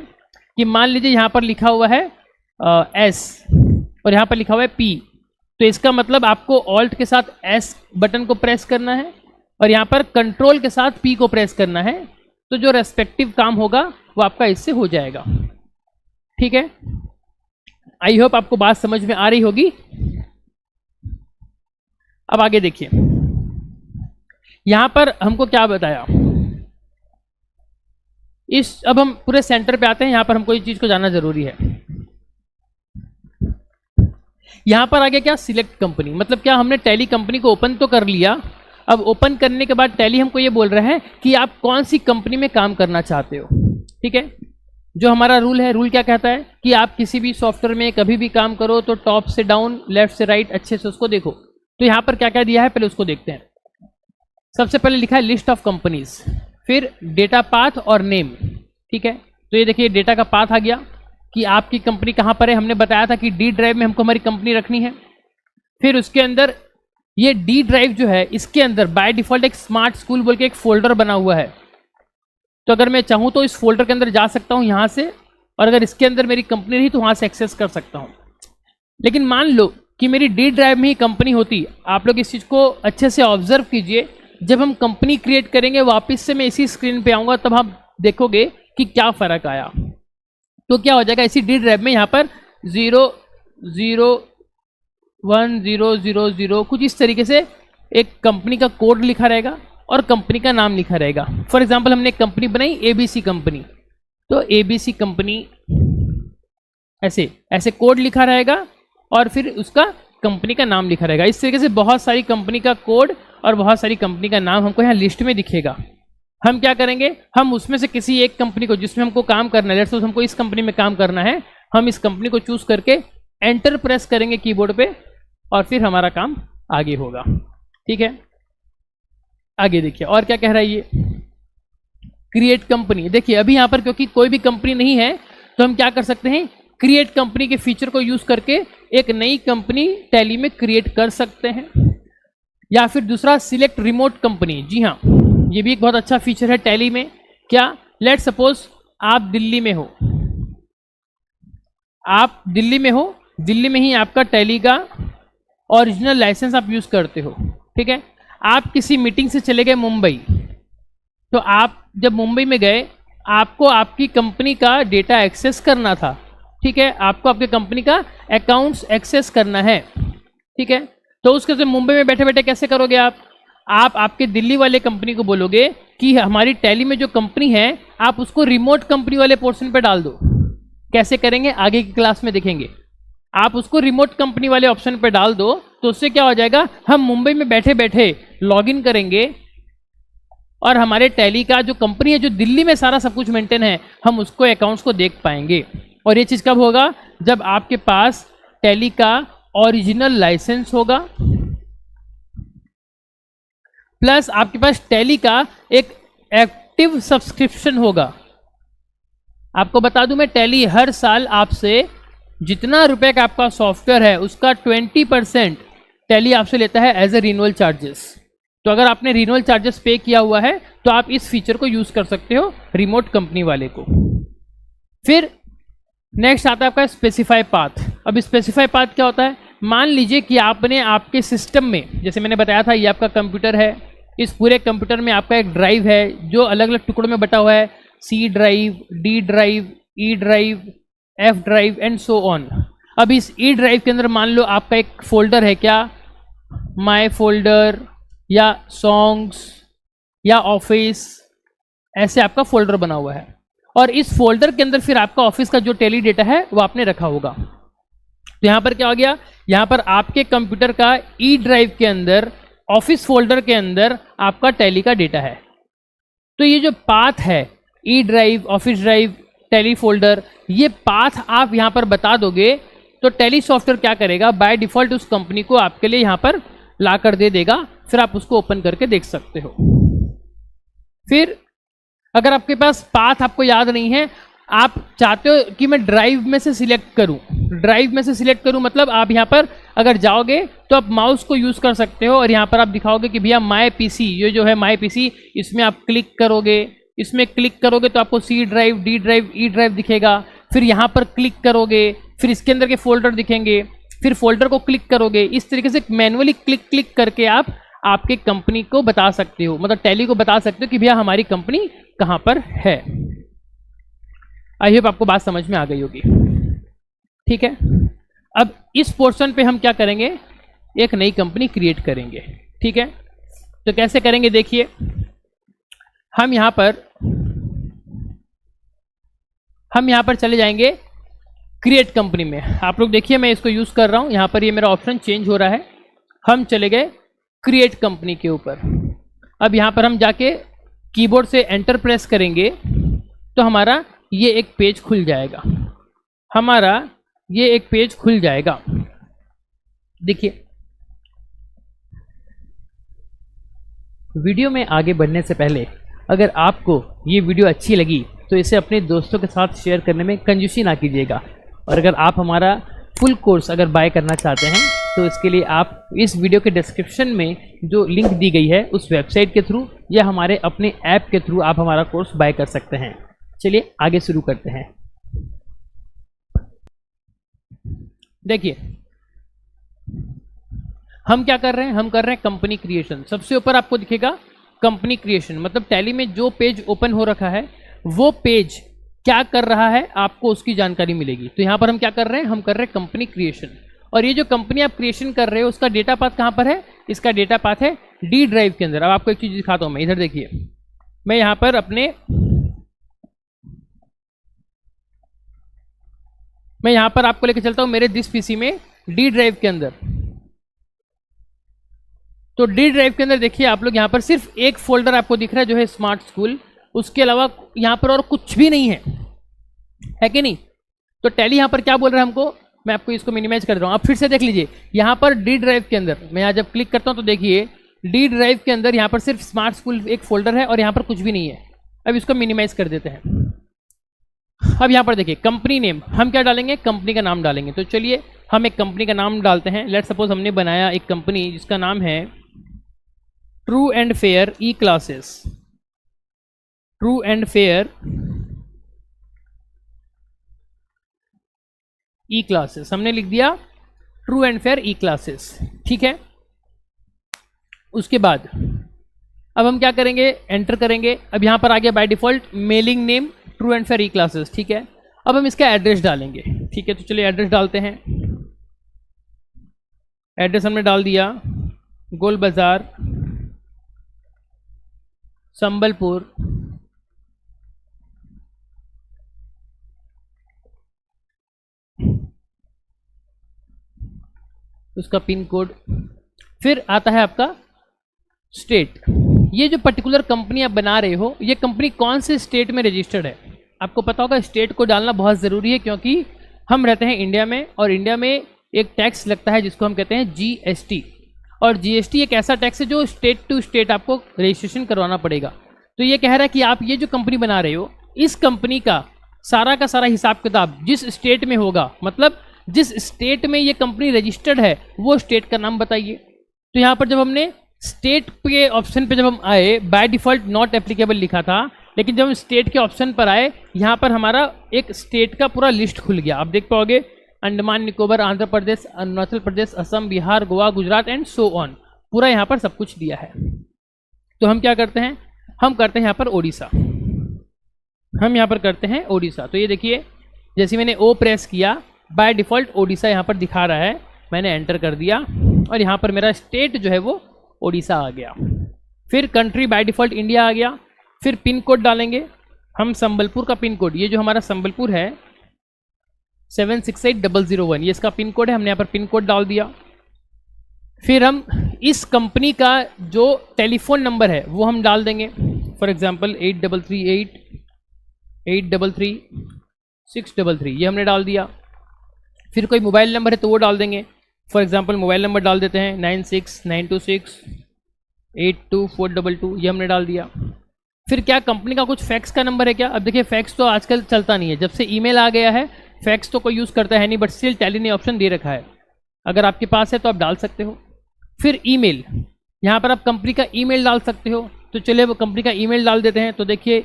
कि मान लीजिए यहाँ पर लिखा हुआ है S और यहाँ पर लिखा हुआ है P, तो इसका मतलब आपको ऑल्ट के साथ S बटन को प्रेस करना है और यहाँ पर कंट्रोल के साथ P को प्रेस करना है, तो जो रेस्पेक्टिव काम होगा वो आपका इससे हो जाएगा। ठीक है, आई होप आपको बात समझ में आ रही होगी। अब आगे देखिए, यहां पर हमको क्या बताया, अब हम पूरे सेंटर पे आते हैं। यहां पर हमको इस चीज को जानना जरूरी है। यहां पर आगे क्या? सिलेक्ट कंपनी, मतलब क्या हमने टैली कंपनी को ओपन तो कर लिया। अब ओपन करने के बाद टैली हमको ये बोल रहा है कि आप कौन सी कंपनी में काम करना चाहते हो। ठीक है, जो हमारा रूल है, रूल क्या कहता है कि आप किसी भी सॉफ्टवेयर में कभी भी काम करो तो टॉप से डाउन, लेफ्ट से राइट अच्छे से उसको देखो। तो यहाँ पर क्या क्या दिया है पहले उसको देखते हैं। सबसे पहले लिखा है लिस्ट ऑफ कंपनीज, फिर डेटा पाथ और नेम। ठीक है, तो ये देखिए डेटा का पाथ आ गया कि आपकी कंपनी कहाँ पर है। हमने बताया था कि डी ड्राइव में हमको हमारी कंपनी रखनी है। फिर उसके अंदर ये डी ड्राइव जो है इसके अंदर बाय डिफॉल्ट एक स्मार्ट स्कूल बोल के एक फोल्डर बना हुआ है। तो अगर मैं चाहूँ तो इस फोल्डर के अंदर जा सकता हूँ यहाँ से, और अगर इसके अंदर मेरी कंपनी रही तो वहाँ से एक्सेस कर सकता हूँ। लेकिन मान लो कि मेरी डी ड्राइव में ही कंपनी होती, आप लोग इस चीज़ को अच्छे से ऑब्जर्व कीजिए। जब हम कंपनी क्रिएट करेंगे वापस से मैं इसी स्क्रीन पे आऊँगा, तब आप देखोगे कि क्या फ़र्क आया। तो क्या हो जाएगा, इसी डी ड्राइव में यहाँ पर 0010000 कुछ इस तरीके से एक कंपनी का कोड लिखा रहेगा और कंपनी का नाम लिखा रहेगा। फॉर एग्जांपल हमने एक कंपनी बनाई ABC कंपनी, तो ABC कंपनी ऐसे ऐसे कोड लिखा रहेगा और फिर उसका कंपनी का नाम लिखा रहेगा। इस तरीके से बहुत सारी कंपनी का कोड और बहुत सारी कंपनी का नाम हमको यहाँ लिस्ट में दिखेगा। हम क्या करेंगे, हम उसमें से किसी एक कंपनी को जिसमें हमको काम करना है, जैसे हमको इस कंपनी में काम करना है, हम इस कंपनी को चूज करके एंटर प्रेस करेंगे कीबोर्ड पे और फिर हमारा काम आगे होगा। ठीक है, आगे देखिए और क्या कह रहा है ये, क्रिएट कंपनी। देखिए अभी यहाँ पर क्योंकि कोई भी कंपनी नहीं है तो हम क्या कर सकते हैं, क्रिएट कंपनी के फीचर को यूज करके एक नई कंपनी टैली में क्रिएट कर सकते हैं। या फिर दूसरा सिलेक्ट रिमोट कंपनी। जी हाँ, ये भी एक बहुत अच्छा फीचर है टैली में। क्या, लेट सपोज आप दिल्ली में हो, आप दिल्ली में हो, दिल्ली में ही आपका टैली का ओरिजिनल लाइसेंस आप यूज करते हो। ठीक है, आप किसी मीटिंग से चले गए मुंबई, तो आप जब मुंबई में गए आपको आपकी कंपनी का डेटा एक्सेस करना था। ठीक है, आपको आपके कंपनी का अकाउंट्स एक्सेस करना है। ठीक है, तो उसके से मुंबई में बैठे बैठे कैसे करोगे आप आपके दिल्ली वाले कंपनी को बोलोगे कि हमारी टैली में जो कंपनी है आप उसको रिमोट कंपनी वाले पोर्शन पे डाल दो। कैसे करेंगे आगे की क्लास में देखेंगे। आप उसको रिमोट कंपनी वाले ऑप्शन पे डाल दो तो उससे क्या हो जाएगा, हम मुंबई में बैठे बैठे लॉगिन करेंगे और हमारे टैली का जो कंपनी है जो दिल्ली में सारा सब कुछ मेंटेन है, हम उसको अकाउंट्स को देख पाएंगे। और ये चीज़ कब होगा, जब आपके पास टैली का ओरिजिनल लाइसेंस होगा प्लस आपके पास टैली का एक एक्टिव सब्सक्रिप्शन होगा। आपको बता दूं मैं, टैली हर साल आपसे जितना रुपए का आपका सॉफ्टवेयर है उसका 20% टैली आपसे लेता है एज ए रिन्यूअल चार्जेस। तो अगर आपने रिन्यूअल चार्जेस पे किया हुआ है तो आप इस फीचर को यूज कर सकते हो रिमोट कंपनी वाले को। फिर नेक्स्ट आता है आपका स्पेसिफाई पाथ। अब स्पेसिफाई पाथ क्या होता है, मान लीजिए कि आपने आपके सिस्टम में, जैसे मैंने बताया था ये आपका कंप्यूटर है, इस पूरे कंप्यूटर में आपका एक ड्राइव है जो अलग अलग टुकड़ों में बटा हुआ है, C drive, D drive, E drive, F drive and so on. अब इस E ड्राइव के अंदर मान लो आपका एक फोल्डर है, क्या, माई फोल्डर या सॉन्ग्स या ऑफिस, ऐसे आपका फोल्डर बना हुआ है और इस फोल्डर के अंदर फिर आपका ऑफिस का जो टैली डेटा है वो आपने रखा होगा। तो यहाँ पर क्या हो गया, यहाँ पर आपके कंप्यूटर का E ड्राइव के अंदर ऑफिस फोल्डर के अंदर आपका टैली का डेटा है। तो ये जो पाथ है E drive, office drive, tally folder, ये पाथ आप यहाँ पर बता दोगे तो टैली सॉफ्टवेयर क्या करेगा, बाय डिफॉल्ट उस कंपनी को आपके लिए यहाँ पर ला कर दे देगा, फिर आप उसको ओपन करके देख सकते हो। फिर अगर आपके पास पाथ आपको याद नहीं है, आप चाहते हो कि मैं ड्राइव में से सिलेक्ट करूं, ड्राइव में से सिलेक्ट करूं मतलब आप यहाँ पर अगर जाओगे तो आप माउस को यूज कर सकते हो और यहाँ पर आप दिखाओगे कि भैया माई पीसी, ये जो है माई पीसी, इसमें आप क्लिक करोगे, इसमें क्लिक करोगे तो आपको C drive, D drive, E drive दिखेगा। फिर यहाँ पर क्लिक करोगे, फिर इसके अंदर के फोल्डर दिखेंगे, फिर फोल्डर को क्लिक करोगे। इस तरीके से मैनुअली क्लिक करके आप आपके कंपनी को बता सकते हो, मतलब टैली को बता सकते हो कि भैया हमारी कंपनी कहाँ पर है। आई होप आपको बात समझ में आ गई होगी। ठीक है, अब इस पोर्शन पे हम क्या करेंगे, एक नई कंपनी क्रिएट करेंगे। ठीक है, तो कैसे करेंगे देखिए, हम यहाँ पर चले जाएंगे क्रिएट कंपनी में। आप लोग देखिए मैं इसको यूज कर रहा हूँ, यहाँ पर ये मेरा ऑप्शन चेंज हो रहा है। हम चले गए क्रिएट कंपनी के ऊपर। अब यहाँ पर हम जाके कीबोर्ड से एंटर प्रेस करेंगे तो हमारा ये एक पेज खुल जाएगा हमारा, ये एक पेज खुल जाएगा। देखिए, वीडियो में आगे बढ़ने से पहले अगर आपको ये वीडियो अच्छी लगी तो इसे अपने दोस्तों के साथ शेयर करने में कंजूसी ना कीजिएगा। और अगर आप हमारा फुल कोर्स अगर बाय करना चाहते हैं तो इसके लिए आप इस वीडियो के डिस्क्रिप्शन में जो लिंक दी गई है उस वेबसाइट के थ्रू या हमारे अपने ऐप के थ्रू आप हमारा कोर्स बाय कर सकते हैं। चलिए आगे शुरू करते हैं। देखिए, हम क्या कर रहे हैं, हम कर रहे हैं कंपनी क्रिएशन। सबसे ऊपर आपको दिखेगा कंपनी क्रिएशन, मतलब टैली में जो पेज ओपन हो रखा है वो पेज क्या कर रहा है आपको उसकी जानकारी मिलेगी। तो यहाँ पर हम क्या कर रहे हैं, हम कर रहे हैं कंपनी क्रिएशन। और ये जो कंपनी आप क्रिएशन कर रहे हो उसका डेटा पाथ कहाँ पर है, इसका डेटा पाथ है डी ड्राइव के अंदर। अब आपको एक चीज़ दिखाता हूँ मैं, इधर देखिए, मैं यहाँ पर मैं यहाँ पर आपको लेके चलता हूँ मेरे दिस पीसी में डी ड्राइव के अंदर। तो डी ड्राइव के अंदर देखिए आप लोग, यहाँ पर सिर्फ एक फोल्डर आपको दिख रहा है जो है स्मार्ट स्कूल, उसके अलावा यहाँ पर और कुछ भी नहीं है कि नहीं। तो टैली यहाँ पर क्या बोल रहा है हमको, मैं आपको इसको मिनिमाइज कर रहा हूँ। आप फिर से देख लीजिए, यहाँ पर डी ड्राइव के अंदर मैं यहाँ जब क्लिक करता हूँ तो देखिए डी ड्राइव के अंदर यहाँ पर सिर्फ स्मार्ट स्कूल एक फोल्डर है और यहाँ पर कुछ भी नहीं है। अब इसको मिनिमाइज कर देते हैं। अब यहाँ पर देखिए कंपनी नेम, हम क्या डालेंगे, कंपनी का नाम डालेंगे। तो चलिए हम एक कंपनी का नाम डालते हैं। लेट सपोज हमने बनाया एक कंपनी जिसका नाम है true and fair E classes. True and fair E classes हमने लिख दिया, true and fair E classes, ठीक है। उसके बाद अब हम क्या करेंगे, एंटर करेंगे। अब यहाँ पर आ गया by default mailing name true and fair E classes, ठीक है। अब हम इसका एड्रेस डालेंगे, ठीक है। तो चलिए एड्रेस डालते हैं। एड्रेस हमने डाल दिया, गोल बाजार, संबलपुर, उसका पिन कोड, फिर आता है आपका स्टेट। ये जो पर्टिकुलर कंपनी आप बना रहे हो ये कंपनी कौन से स्टेट में रजिस्टर्ड है, आपको पता होगा। स्टेट को डालना बहुत ज़रूरी है क्योंकि हम रहते हैं इंडिया में और इंडिया में एक टैक्स लगता है जिसको हम कहते हैं जीएसटी। और जीएसटी एक ऐसा टैक्स है जो स्टेट टू स्टेट आपको रजिस्ट्रेशन करवाना पड़ेगा। तो ये कह रहा है कि आप ये जो कंपनी बना रहे हो इस कंपनी का सारा हिसाब किताब जिस स्टेट में होगा, मतलब जिस स्टेट में ये कंपनी रजिस्टर्ड है वो स्टेट का नाम बताइए। तो यहाँ पर जब हमने स्टेट के ऑप्शन पे जब हम आए, बाय डिफॉल्ट नॉट एप्लीकेबल लिखा था, लेकिन जब हम स्टेट के ऑप्शन पर आए यहाँ पर हमारा एक स्टेट का पूरा लिस्ट खुल गया। आप देख पाओगे Andaman Nicobar, Andhra Pradesh, Arunachal Pradesh, Assam, Bihar, Goa, Gujarat and so on, पूरा यहाँ पर सब कुछ दिया है। तो हम क्या करते हैं, हम करते हैं यहाँ पर ओडिशा, हम यहाँ पर करते हैं ओडिशा। तो ये देखिए जैसे मैंने ओ प्रेस किया बाय डिफ़ॉल्ट ओडिशा यहाँ पर दिखा रहा है, मैंने एंटर कर दिया और यहाँ पर मेरा स्टेट जो है वो ओडिशा आ गया। फिर कंट्री बाय डिफ़ॉल्ट इंडिया आ गया। फिर पिन कोड डालेंगे हम, संबलपुर का पिन कोड, ये जो हमारा संबलपुर है 768001, ये इसका पिन कोड है, हमने यहाँ पर पिन कोड डाल दिया। फिर हम इस कंपनी का जो टेलीफोन नंबर है वो हम डाल देंगे, फॉर एग्जांपल 8338-833-633, ये हमने डाल दिया। फिर कोई मोबाइल नंबर है तो वो डाल देंगे, फॉर एग्जांपल मोबाइल नंबर डाल देते हैं 9692682422, ये हमने डाल दिया। फिर क्या कंपनी का कुछ फैक्स का नंबर है क्या, अब देखिए फैक्स तो आजकल चलता नहीं है, जब से ईमेल आ गया है फैक्स तो कोई यूज़ करता है नहीं, बट स्टिल टैली ने ऑप्शन दे रखा है, अगर आपके पास है तो आप डाल सकते हो। फिर ईमेल, यहाँ पर आप कंपनी का ईमेल डाल सकते हो। तो चलिए वो कंपनी का ईमेल डाल देते हैं। तो देखिए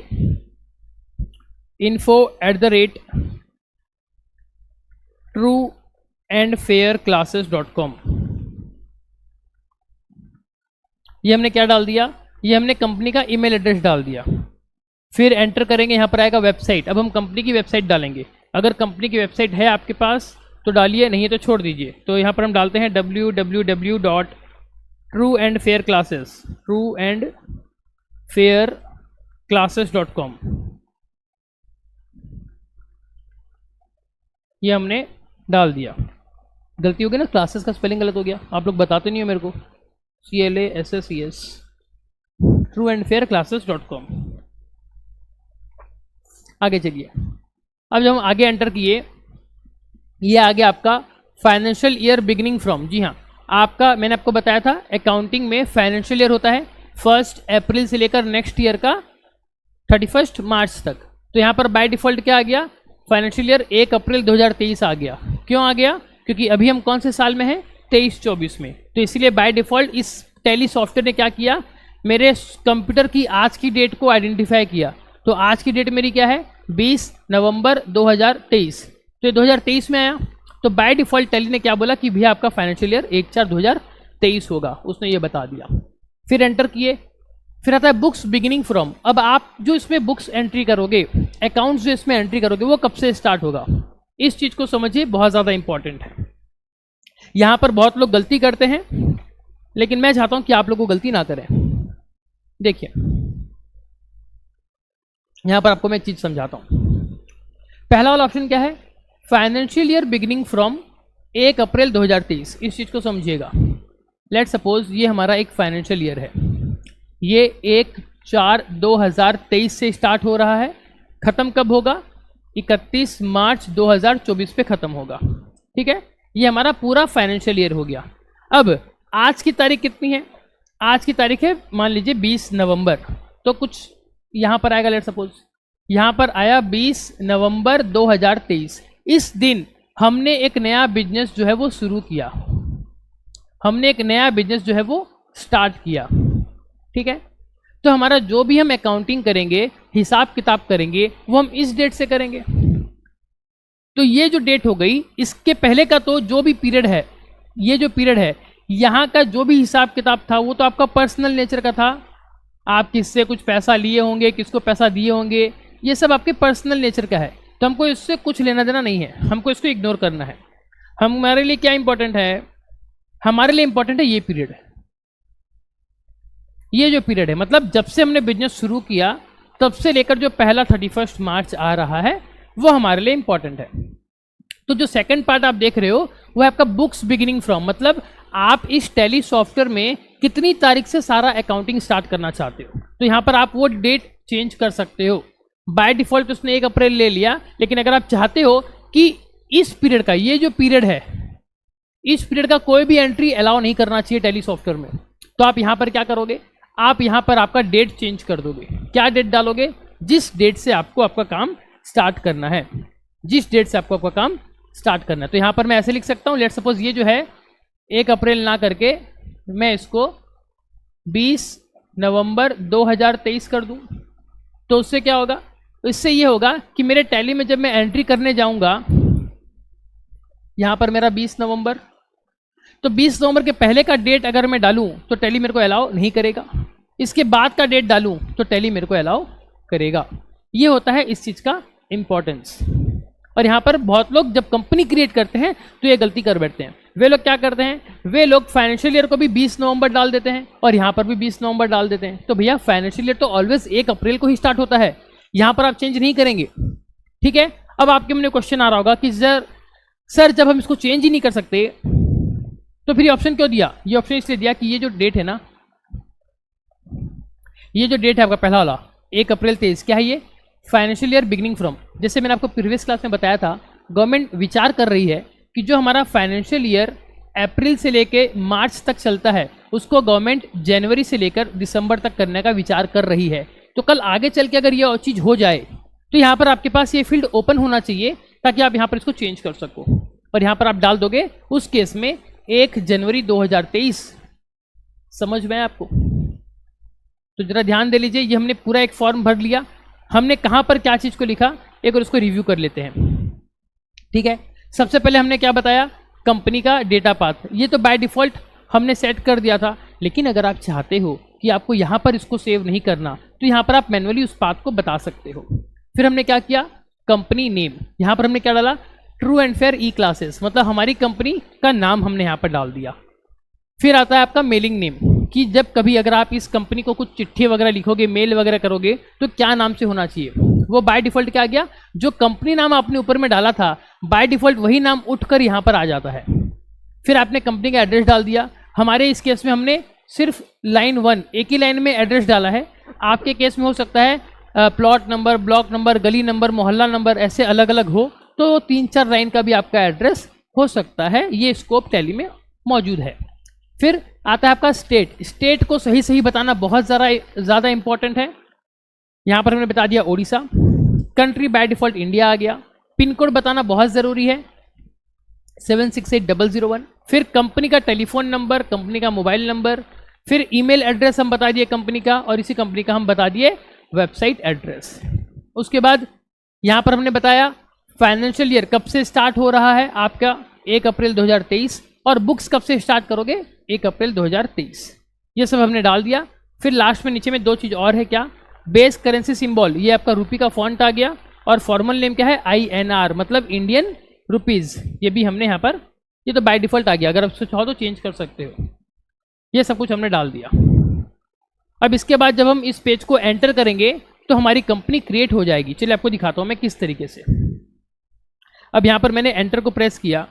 info@trueandfairclasses.com, ये हमने क्या डाल दिया, ये हमने कंपनी का ईमेल एड्रेस डाल दिया। फिर एंटर करेंगे, यहाँ पर आएगा वेबसाइट, अब हम कंपनी की वेबसाइट डालेंगे। अगर कंपनी की वेबसाइट है आपके पास तो डालिए, नहीं है तो छोड़ दीजिए। तो यहाँ पर हम डालते हैं www.trueandfairclasses.com, ये हमने डाल दिया। गलती हो गई ना, क्लासेस का स्पेलिंग गलत हो गया, आप लोग बताते नहीं हो मेरे को, CLASSES trueandfairclasses.com। आगे चलिए, अब जब हम आगे एंटर किए, ये आ गया आपका फाइनेंशियल ईयर बिगिनिंग फ्रॉम। जी हाँ, आपका मैंने आपको बताया था अकाउंटिंग में फाइनेंशियल ईयर होता है 1 अप्रैल से लेकर नेक्स्ट ईयर का 31 मार्च तक। तो यहाँ पर बाय डिफ़ॉल्ट क्या आ गया, फाइनेंशियल ईयर 1 अप्रैल 2023 आ गया। क्यों आ गया, क्योंकि अभी हम कौन से साल में हैं, 23-24 में। तो इसलिए बाय डिफ़ॉल्ट इस टैली सॉफ्टवेयर ने क्या किया, मेरे कंप्यूटर की आज की डेट को आइडेंटिफाई किया। तो आज की डेट मेरी क्या है, 20 नवंबर 2023। तो ये 2023 में आया, तो बाय डिफ़ॉल्ट टैली ने क्या बोला कि भैया आपका फाइनेंशियल ईयर 1/4/2023 होगा, उसने ये बता दिया। फिर एंटर किए, फिर आता है बुक्स बिगिनिंग फ्रॉम। अब आप जो इसमें बुक्स एंट्री करोगे, अकाउंट्स जो इसमें एंट्री करोगे, वो कब से स्टार्ट होगा, इस चीज़ को समझिए, बहुत ज़्यादा इंपॉर्टेंट है। यहाँ पर बहुत लोग गलती करते हैं, लेकिन मैं चाहता हूँ कि आप लोग को गलती ना करें। देखिए यहाँ पर आपको मैं एक चीज़ समझाता हूँ। पहला वाला ऑप्शन क्या है, फाइनेंशियल ईयर बिगिनिंग फ्रॉम 1 अप्रैल 2023। इस चीज़ को समझिएगा। लेट सपोज ये हमारा एक फाइनेंशियल ईयर है, ये 1/4/2023 से स्टार्ट हो रहा है, ख़त्म कब होगा, 31 मार्च 2024 पे ख़त्म होगा। ठीक है, ये हमारा पूरा फाइनेंशियल ईयर हो गया। अब आज की तारीख कितनी है, आज की तारीख है मान लीजिए 20 नवंबर। तो कुछ यहाँ पर आएगा, लेट सपोज यहाँ पर आया 20 नवंबर 2023। इस दिन हमने एक नया बिजनेस जो है वो शुरू किया, हमने एक नया बिजनेस जो है वो स्टार्ट किया। ठीक है, तो हमारा जो भी हम अकाउंटिंग करेंगे, हिसाब किताब करेंगे, वो हम इस डेट से करेंगे। तो ये जो डेट हो गई, इसके पहले का तो जो भी पीरियड है, ये जो पीरियड है, यहाँ का जो भी हिसाब किताब था वो तो आपका पर्सनल नेचर का था। आप किससे कुछ पैसा लिए होंगे, किसको पैसा दिए होंगे, ये सब आपके पर्सनल नेचर का है। तो हमको इससे कुछ लेना देना नहीं है, हमको इसको इग्नोर करना है। हमारे लिए क्या इंपॉर्टेंट है, हमारे लिए इंपॉर्टेंट है ये पीरियड, ये जो पीरियड है, मतलब जब से हमने बिजनेस शुरू किया तब से लेकर जो पहला 31 मार्च आ रहा है, वो हमारे लिए इंपॉर्टेंट है। तो जो सेकंड पार्ट आप देख रहे हो वो है आपका बुक्स बिगिनिंग फ्रॉम, मतलब आप इस टैली सॉफ्टवेयर में कितनी तारीख से सारा अकाउंटिंग स्टार्ट करना चाहते हो। तो यहाँ पर आप वो डेट चेंज कर सकते हो। बाय डिफॉल्ट उसने 1 अप्रैल ले लिया, लेकिन अगर आप चाहते हो कि इस पीरियड का, ये जो पीरियड है, इस पीरियड का कोई भी एंट्री अलाउ नहीं करना चाहिए टैली सॉफ्टवेयर में, तो आप यहाँ पर क्या करोगे, आप यहाँ पर आपका डेट चेंज कर दोगे। क्या डेट डालोगे, जिस डेट से आपको आपका काम स्टार्ट करना है, जिस डेट से आपको आपका काम स्टार्ट करना है। तो यहाँ पर मैं ऐसे लिख सकता हूँ, लेट सपोज ये जो है 1 अप्रैल ना करके मैं इसको 20 नवंबर 2023 कर दूँ। तो उससे क्या होगा, इससे ये होगा कि मेरे टैली में जब मैं एंट्री करने जाऊँगा, यहाँ पर मेरा 20 नवंबर, तो 20 नवंबर के पहले का डेट अगर मैं डालूँ तो टैली मेरे को अलाउ नहीं करेगा, इसके बाद का डेट डालूँ तो टैली मेरे को अलाउ करेगा। ये होता है इस चीज़ का इम्पोर्टेंस। और यहाँ पर बहुत लोग जब कंपनी क्रिएट करते हैं तो ये गलती कर बैठते हैं। वे लोग क्या करते हैं, वे लोग फाइनेंशियल ईयर को भी 20 नवंबर डाल देते हैं और यहाँ पर भी 20 नवंबर डाल देते हैं। तो भैया फाइनेंशियल ईयर तो ऑलवेज 1 अप्रैल को ही स्टार्ट होता है, यहाँ पर आप चेंज नहीं करेंगे। ठीक है, अब आपके मन में क्वेश्चन आ रहा होगा कि सर जब हम इसको चेंज ही नहीं कर सकते तो फिर ये ऑप्शन क्यों दिया। ये ऑप्शन इसलिए दिया कि ये जो डेट है ना, ये जो डेट है आपका पहला वाला 1 अप्रैल 23, क्या है ये, फाइनेंशियल ईयर बिगिनिंग फ्रॉम। जैसे मैंने आपको प्रीवियस क्लास में बताया था, गवर्नमेंट विचार कर रही है कि जो हमारा फाइनेंशियल ईयर अप्रैल से लेके मार्च तक चलता है, उसको गवर्नमेंट जनवरी से लेकर दिसंबर तक करने का विचार कर रही है। तो कल आगे चल के अगर ये चीज़ हो जाए तो यहाँ पर आपके पास ये फील्ड ओपन होना चाहिए ताकि आप यहाँ पर इसको चेंज कर सको। और यहाँ पर आप डाल दोगे उस केस में 1 जनवरी 2023। समझ में आपको, तो जरा ध्यान दे लीजिए। ये हमने पूरा एक फॉर्म भर लिया, हमने कहाँ पर क्या चीज़ को लिखा, एक और उसको रिव्यू कर लेते हैं। ठीक है, सबसे पहले हमने क्या बताया, कंपनी का डेटा पाथ, ये तो बाय डिफ़ॉल्ट हमने सेट कर दिया था। लेकिन अगर आप चाहते हो कि आपको यहाँ पर इसको सेव नहीं करना, तो यहाँ पर आप मैन्युअली उस पाथ को बता सकते हो। फिर हमने क्या किया, कंपनी नेम, यहाँ पर हमने क्या डाला, true and fair E classes, मतलब हमारी कंपनी का नाम हमने यहाँ पर डाल दिया। फिर आता है आपका मेलिंग नेम, कि जब कभी अगर आप इस कंपनी को कुछ चिट्ठी वगैरह लिखोगे, मेल वगैरह करोगे, तो क्या नाम से होना चाहिए। वो बाय डिफ़ॉल्ट क्या आ गया, जो कंपनी नाम आपने ऊपर में डाला था बाय डिफ़ॉल्ट वही नाम उठकर यहाँ पर आ जाता है। फिर आपने कंपनी का एड्रेस डाल दिया। हमारे इस केस में हमने सिर्फ लाइन 1, एक ही लाइन में एड्रेस डाला है। आपके केस में हो सकता है प्लॉट नंबर, ब्लॉक नंबर, गली नंबर, मोहल्ला नंबर ऐसे अलग अलग हो तो 3-4 लाइन का भी आपका एड्रेस हो सकता है। ये स्कोप टैली में मौजूद है। फिर आता है आपका स्टेट। स्टेट को सही सही बताना बहुत ज़्यादा इंपॉर्टेंट है। यहाँ पर हमने बता दिया Odisha. Country by default India आ गया। पिन कोड बताना बहुत ज़रूरी है 768001। फिर कंपनी का टेलीफोन नंबर, कंपनी का मोबाइल नंबर, फिर ईमेल एड्रेस हम बता दिए कंपनी का, और इसी कंपनी का हम बता दिए वेबसाइट एड्रेस। उसके बाद यहाँ पर हमने बताया फाइनेंशियल ईयर कब से स्टार्ट हो रहा है आपका, 1 अप्रैल 2023, और बुक्स कब से स्टार्ट करोगे, 1 अप्रैल 2023। ये सब हमने डाल दिया। फिर लास्ट में नीचे में 2 चीज़ और है क्या, बेस करेंसी सिंबल, ये आपका रुपी का फॉन्ट आ गया, और फॉर्मल नेम क्या है INR मतलब इंडियन रुपीज़, ये भी हमने यहाँ पर, ये तो बाय डिफॉल्ट आ गया, अगर आप चाहो तो चेंज कर सकते हो। ये सब कुछ हमने डाल दिया। अब इसके बाद जब हम इस पेज को एंटर करेंगे तो हमारी कंपनी क्रिएट हो जाएगी। चलिए आपको दिखाता हूँ मैं किस तरीके से। अब यहाँ पर मैंने एंटर को प्रेस किया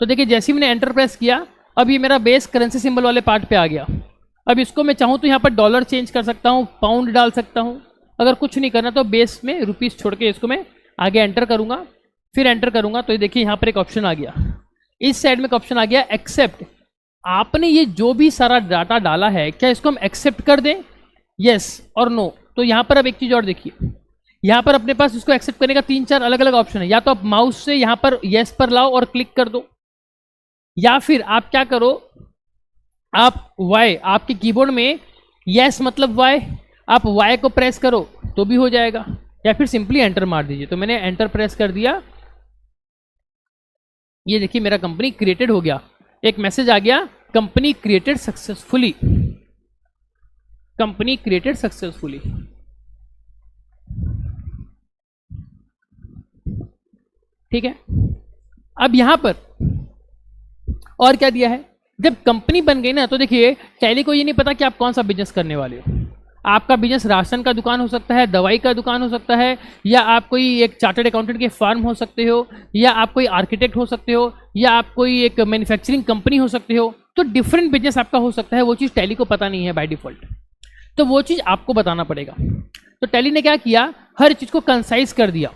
तो देखिए जैसे ही मैंने एंटर प्रेस किया अब ये मेरा बेस करेंसी सिंबल वाले पार्ट पे आ गया। अब इसको मैं चाहूँ तो यहाँ पर डॉलर चेंज कर सकता हूँ, पाउंड डाल सकता हूँ। अगर कुछ नहीं करना तो बेस में रुपीस छोड़ के इसको मैं आगे एंटर करूँगा। फिर एंटर करूँगा तो ये देखिए यहाँ पर एक ऑप्शन आ गया, इस साइड में एक ऑप्शन आ गया एक्सेप्ट। आपने ये जो भी सारा डाटा डाला है क्या इसको हम एक्सेप्ट कर दें, यस और नो। तो यहाँ पर अब एक चीज़ और देखिए, यहाँ पर अपने पास इसको एक्सेप्ट करने का 3-4 अलग अलग ऑप्शन है। या तो आप माउस से यहाँ पर यस पर लाओ और क्लिक कर दो, या फिर आप क्या करो, आप वाई, आपके कीबोर्ड में यस मतलब वाई, आप वाई को प्रेस करो तो भी हो जाएगा, या फिर सिंपली एंटर मार दीजिए। तो मैंने एंटर प्रेस कर दिया, ये देखिए मेरा कंपनी क्रिएटेड हो गया। एक मैसेज आ गया, company created successfully, company created successfully. ठीक है, अब यहां पर और क्या दिया है, जब कंपनी बन गई ना तो देखिए टैली को ये नहीं पता कि आप कौन सा बिजनेस करने वाले हो। आपका बिजनेस राशन का दुकान हो सकता है, दवाई का दुकान हो सकता है, या आप कोई एक चार्टर्ड अकाउंटेंट के फर्म हो सकते हो, या आप कोई आर्किटेक्ट हो सकते हो, या आप कोई एक मैन्युफैक्चरिंग कंपनी हो सकते हो। तो डिफरेंट बिजनेस आपका हो सकता है, वो चीज़ टैली को पता नहीं है बाय डिफॉल्ट, तो वो चीज़ आपको बताना पड़ेगा। तो टैली ने क्या किया, हर चीज़ को कंसाइज कर दिया,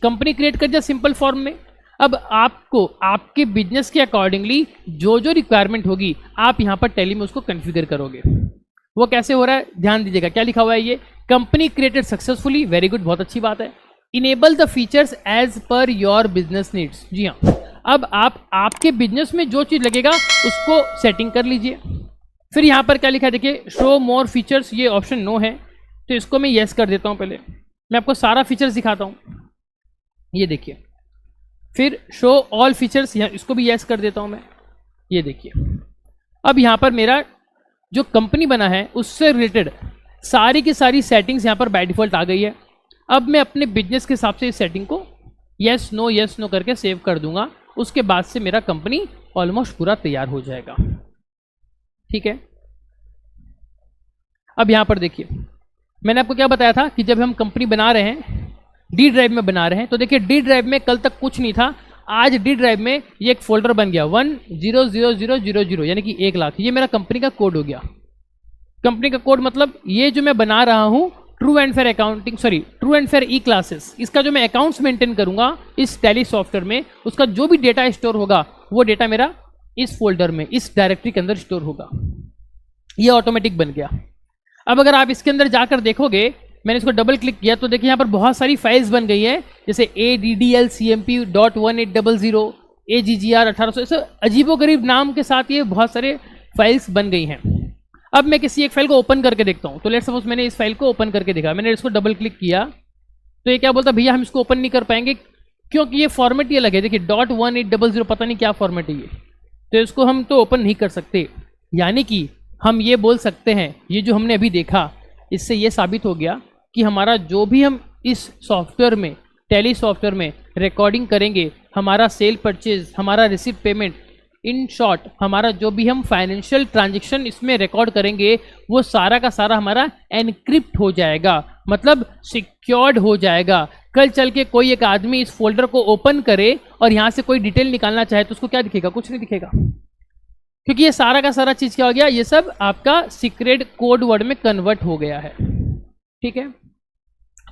कंपनी क्रिएट कर दिया सिंपल फॉर्म में। अब आपको आपके बिजनेस के अकॉर्डिंगली जो जो रिक्वायरमेंट होगी आप यहाँ पर टैली में उसको कॉन्फ़िगर करोगे। वो कैसे हो रहा है ध्यान दीजिएगा, क्या लिखा हुआ है ये, company created successfully, very good, बहुत अच्छी बात है। Enable the features as per your business needs, जी हाँ, अब आप आपके बिजनेस में जो चीज़ लगेगा उसको सेटिंग कर लीजिए। फिर यहाँ पर क्या लिखा है देखिए, शो मोर फीचर्स, ये ऑप्शन नो है तो इसको मैं येस कर देता हूँ। पहले मैं आपको सारा फीचर्स दिखाता हूँ, ये देखिए। फिर शो ऑल फीचर्स, यहाँ इसको भी येस कर देता हूँ मैं, ये देखिए। अब यहाँ पर मेरा जो कंपनी बना है उससे रिलेटेड सारी की सारी सेटिंग्स यहाँ पर बाय डिफ़ॉल्ट आ गई है। अब मैं अपने बिजनेस के हिसाब से इस सेटिंग को येस नो करके सेव कर दूंगा। उसके बाद से मेरा कंपनी ऑलमोस्ट पूरा तैयार हो जाएगा। ठीक है, अब यहाँ पर देखिए मैंने आपको क्या बताया था कि जब हम कंपनी बना रहे हैं डी ड्राइव में बना रहे हैं, तो देखिए डी ड्राइव में कल तक कुछ नहीं था, आज डी ड्राइव में ये एक फोल्डर बन गया 100000 यानी कि 1 लाख। ये मेरा कंपनी का कोड हो गया। कंपनी का कोड मतलब ये जो मैं बना रहा हूँ true and fair accounting, sorry true and fair E classes, इसका जो मैं अकाउंट्स मेंटेन करूंगा इस टैली सॉफ्टवेयर में, उसका जो भी डेटा स्टोर होगा वो डेटा मेरा इस फोल्डर में, इस डायरेक्टरी के अंदर स्टोर होगा। ये ऑटोमेटिक बन गया। अब अगर आप इसके अंदर जाकर देखोगे, मैंने इसको डबल क्लिक किया तो देखिए यहाँ पर बहुत सारी फाइल्स बन गई है, जैसे ADDLCMP.1800 AGGR 1800, ऐसे अजीबोगरीब नाम के साथ ये बहुत सारे फाइल्स बन गई हैं। अब मैं किसी एक फाइल को ओपन करके देखता हूँ, तो लेट्स सपोज मैंने इस फाइल को ओपन करके देखा, मैंने इसको डबल क्लिक किया तो ये क्या बोलता, भैया हम इसको ओपन नहीं कर पाएंगे क्योंकि ये फॉर्मेट ये लगे, देखिए .1800 पता नहीं क्या फॉर्मेट है ये, तो इसको हम तो ओपन नहीं कर सकते। यानी कि हम ये बोल सकते हैं, ये जो हमने अभी देखा इससे ये साबित हो गया कि हमारा जो भी हम इस सॉफ्टवेयर में, टैली सॉफ्टवेयर में रिकॉर्डिंग करेंगे, हमारा सेल परचेज, हमारा रिसीव पेमेंट, इन शॉर्ट हमारा जो भी हम फाइनेंशियल ट्रांजैक्शन इसमें रिकॉर्ड करेंगे वो सारा का सारा हमारा एनक्रिप्ट हो जाएगा, मतलब सिक्योर्ड हो जाएगा। कल चल के कोई एक आदमी इस फोल्डर को ओपन करे और यहाँ से कोई डिटेल निकालना चाहे तो उसको क्या दिखेगा, कुछ नहीं दिखेगा, क्योंकि ये सारा का सारा चीज़ क्या हो गया, ये सब आपका सीक्रेट कोड वर्ड में कन्वर्ट हो गया है। ठीक है,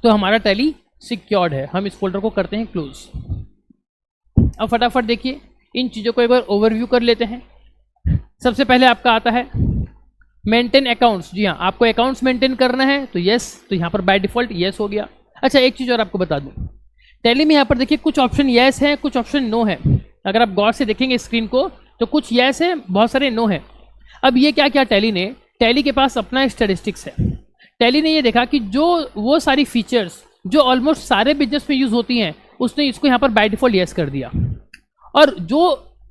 तो हमारा टैली सिक्योर्ड है। हम इस फोल्डर को करते हैं क्लोज। अब फटाफट देखिए इन चीज़ों को एक बार ओवरव्यू कर लेते हैं। सबसे पहले आपका आता है मेंटेन अकाउंट्स। जी हाँ, आपको अकाउंट्स मेंटेन करना है तो यस, तो यहाँ पर बाय डिफॉल्ट यस हो गया। अच्छा, एक चीज़ और आपको बता दूँ, टैली में यहाँ पर देखिए कुछ ऑप्शन यस है, कुछ ऑप्शन नो है। अगर आप गौर से देखेंगे स्क्रीन को तो कुछ यस है, बहुत सारे नो है। अब ये क्या किया टैली के पास अपना स्टैटिस्टिक्स है। टैली ने ये देखा कि जो वो सारी फीचर्स जो ऑलमोस्ट सारे बिजनेस में यूज़ होती हैं, उसने इसको यहाँ पर बाय डिफॉल्ट यस कर दिया। और जो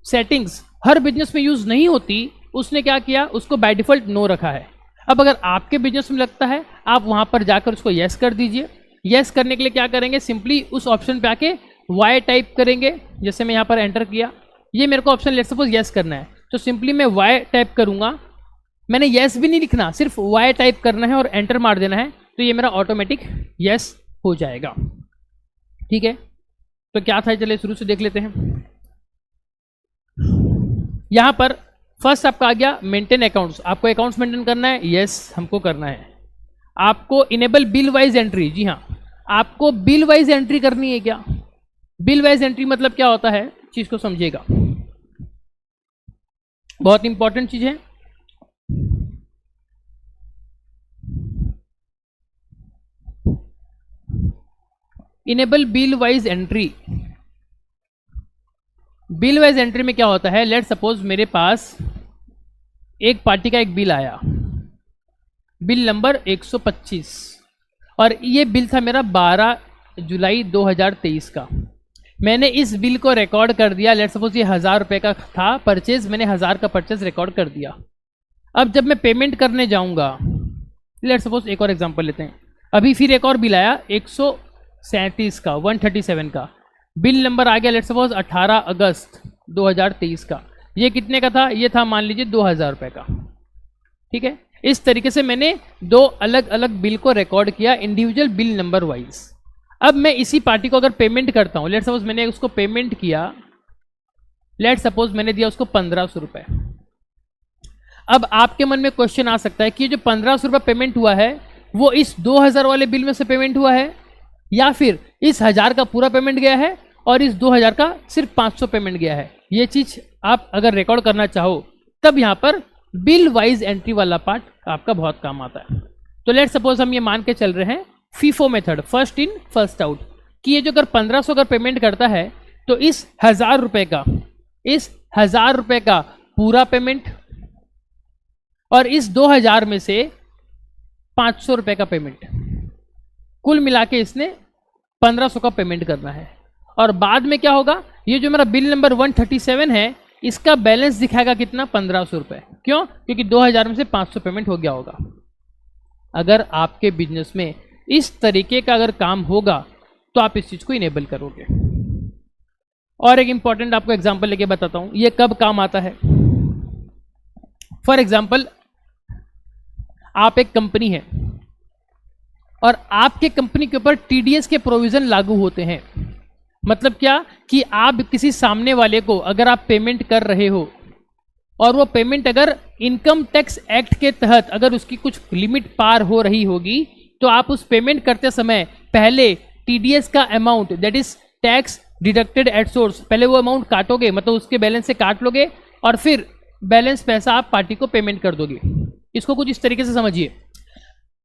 सेटिंग्स हर बिजनेस में यूज़ नहीं होती, उसने क्या किया, उसको बाय डिफॉल्ट नो रखा है। अब अगर आपके बिजनेस में लगता है, आप वहाँ पर जाकर उसको यस कर दीजिए। यस करने के लिए क्या करेंगे, सिंपली उस ऑप्शन पे आके वाई टाइप करेंगे। जैसे मैं यहाँ पर एंटर किया, ये मेरे को ऑप्शन लेट सपोज यस करना है, तो सिंपली मैं वाई टाइप करूँगा। मैंने यस भी नहीं लिखना, सिर्फ वाई टाइप करना है और एंटर मार देना है, तो ये मेरा ऑटोमेटिक यस हो जाएगा। ठीक है, तो क्या था, चलिए शुरू से देख लेते हैं। यहाँ पर फर्स्ट आपका आ गया मेंटेन अकाउंट्स। आपको अकाउंट्स मेंटेन करना है, यस हमको करना है। आपको इनेबल बिल वाइज एंट्री, जी हाँ, आपको बिल वाइज एंट्री करनी है। क्या बिल वाइज एंट्री मतलब क्या होता है, चीज को समझिएगा, बहुत इंपॉर्टेंट चीज है। Enable bill wise entry. Bill wise entry में क्या होता है, लेट सपोज मेरे पास एक पार्टी का एक बिल आया, बिल नंबर 125, और ये बिल था मेरा 12 जुलाई 2023 का। मैंने इस बिल को रिकॉर्ड कर दिया। लेट सपोज ये 1000 रुपये का था परचेज, मैंने 1000 का परचेज रिकॉर्ड कर दिया। अब जब मैं पेमेंट करने जाऊंगा, लेट सपोज एक और एग्जांपल लेते हैं, अभी फिर एक और बिल आया 137 का, 137 का बिल नंबर आ गया, लेट सपोज 18 अगस्त 2023 का। ये कितने का था, ये था मान लीजिए 2000 रुपये का। ठीक है, इस तरीके से मैंने दो अलग अलग बिल को रिकॉर्ड किया इंडिविजुअल बिल नंबर वाइज। अब मैं इसी पार्टी को अगर पेमेंट करता हूँ, लेट सपोज मैंने उसको पेमेंट किया, लेट सपोज मैंने दिया उसको 1500 रुपये। अब आपके मन में क्वेश्चन आ सकता है कि ये जो 1500 रुपये पेमेंट हुआ है, वो इस 2000 वाले बिल में से पेमेंट हुआ है, या फिर इस 1000 का पूरा पेमेंट गया है और इस 2000 का सिर्फ 500 पेमेंट गया है। ये चीज आप अगर रिकॉर्ड करना चाहो, तब यहाँ पर बिल वाइज एंट्री वाला पार्ट आपका बहुत काम आता है। तो लेट सपोज हम ये मान के चल रहे हैं FIFO method, first in first out, कि ये जो अगर 1500 अगर पेमेंट करता है, तो इस 1000 रुपये का, इस 1000 रुपये का पूरा पेमेंट और इस 2000 में से 500 रुपये का पेमेंट, कुल मिला के इसने 1500 का पेमेंट करना है। और बाद में क्या होगा, ये जो मेरा बिल नंबर 137 है, इसका बैलेंस दिखाएगा कितना, 1500 रुपये। क्यों, क्योंकि 2000 में से 500 पेमेंट हो गया होगा। अगर आपके बिजनेस में इस तरीके का अगर काम होगा, तो आप इस चीज को इनेबल करोगे। और एक इंपॉर्टेंट आपको एग्जांपल लेके बताता हूं, ये कब काम आता है। फॉर एग्जांपल, आप एक कंपनी है और आपके कंपनी के ऊपर टीडीएस के प्रोविजन लागू होते हैं। मतलब क्या, कि आप किसी सामने वाले को अगर आप पेमेंट कर रहे हो और वो पेमेंट अगर इनकम टैक्स एक्ट के तहत अगर उसकी कुछ लिमिट पार हो रही होगी, तो आप उस पेमेंट करते समय पहले टीडीएस का amount, that is tax deducted at source, पहले वो अमाउंट काटोगे, मतलब उसके बैलेंस से काट लोगे, और फिर बैलेंस पैसा आप पार्टी को पेमेंट कर दोगे। इसको कुछ इस तरीके से समझिए,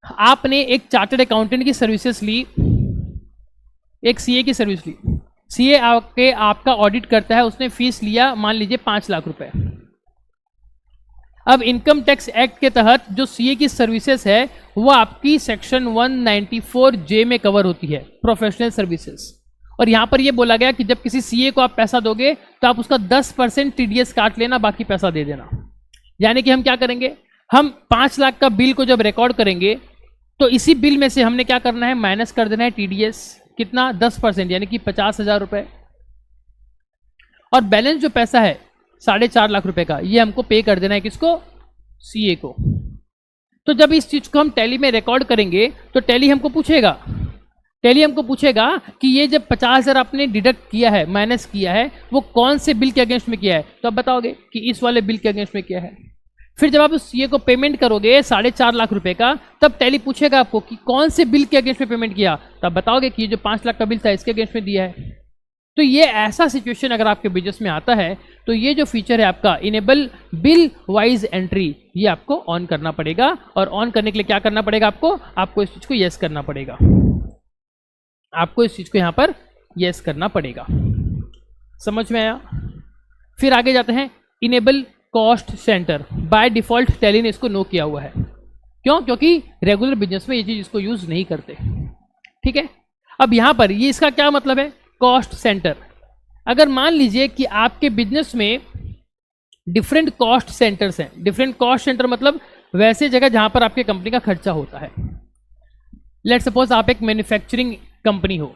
आपने एक चार्टर्ड अकाउंटेंट की सर्विसेज ली, एक सीए की सर्विस ली, सीए आके आपका ऑडिट करता है, उसने फीस लिया मान लीजिए 5 लाख रुपए। अब इनकम टैक्स एक्ट के तहत जो सीए की सर्विसेज है, वो आपकी सेक्शन 194J में कवर होती है, प्रोफेशनल सर्विसेज। और यहां पर ये बोला गया कि जब किसी सीए को आप पैसा दोगे, तो आप उसका 10% टीडीएस काट लेना, बाकी पैसा दे देना। यानी कि हम क्या करेंगे, हम 5 लाख का बिल को जब रिकॉर्ड करेंगे, तो इसी बिल में से हमने क्या करना है, माइनस कर देना है टीडीएस, कितना, 10%, यानी कि 50,000 रुपए। और बैलेंस जो पैसा है 4.5 लाख रुपए का, ये हमको पे कर देना है, किसको, सीए को। तो जब इस चीज को हम टैली में रिकॉर्ड करेंगे, तो टैली हमको पूछेगा कि ये जब 50,000 आपने डिडक्ट किया है, माइनस किया है, वो कौन से बिल के अगेंस्ट में किया है। तो आप बताओगे कि इस वाले बिल के अगेंस्ट में किया है। फिर जब आप उस ये को पेमेंट करोगे 4.5 लाख रुपए का, तब टैली पूछेगा आपको कि कौन से बिल के अगेंस्ट में पेमेंट किया, तो आप बताओगे कि ये जो 5 लाख का बिल था इसके अगेंस्ट में दिया है। तो ये ऐसा सिचुएशन अगर आपके बिजनेस में आता है तो ये जो फीचर है आपका इनेबल बिल वाइज एंट्री, ये आपको ऑन करना पड़ेगा। और ऑन करने के लिए क्या करना पड़ेगा आपको इस चीज को यस करना पड़ेगा, आपको इस चीज को यहाँ पर यस करना पड़ेगा। समझ में आया? फिर आगे जाते हैं, enable cost centre. By default tally ने इसको नो किया हुआ है। क्यों? क्योंकि रेगुलर बिजनेस में ये चीज इसको यूज नहीं करते। ठीक है, अब यहां पर ये इसका क्या मतलब है, कॉस्ट सेंटर। अगर मान लीजिए कि आपके बिजनेस में डिफरेंट कॉस्ट सेंटर्स हैं। डिफरेंट कॉस्ट सेंटर मतलब वैसे जगह जहां पर आपके कंपनी का खर्चा होता है। लेट्स सपोज आप एक मैन्युफैक्चरिंग कंपनी हो,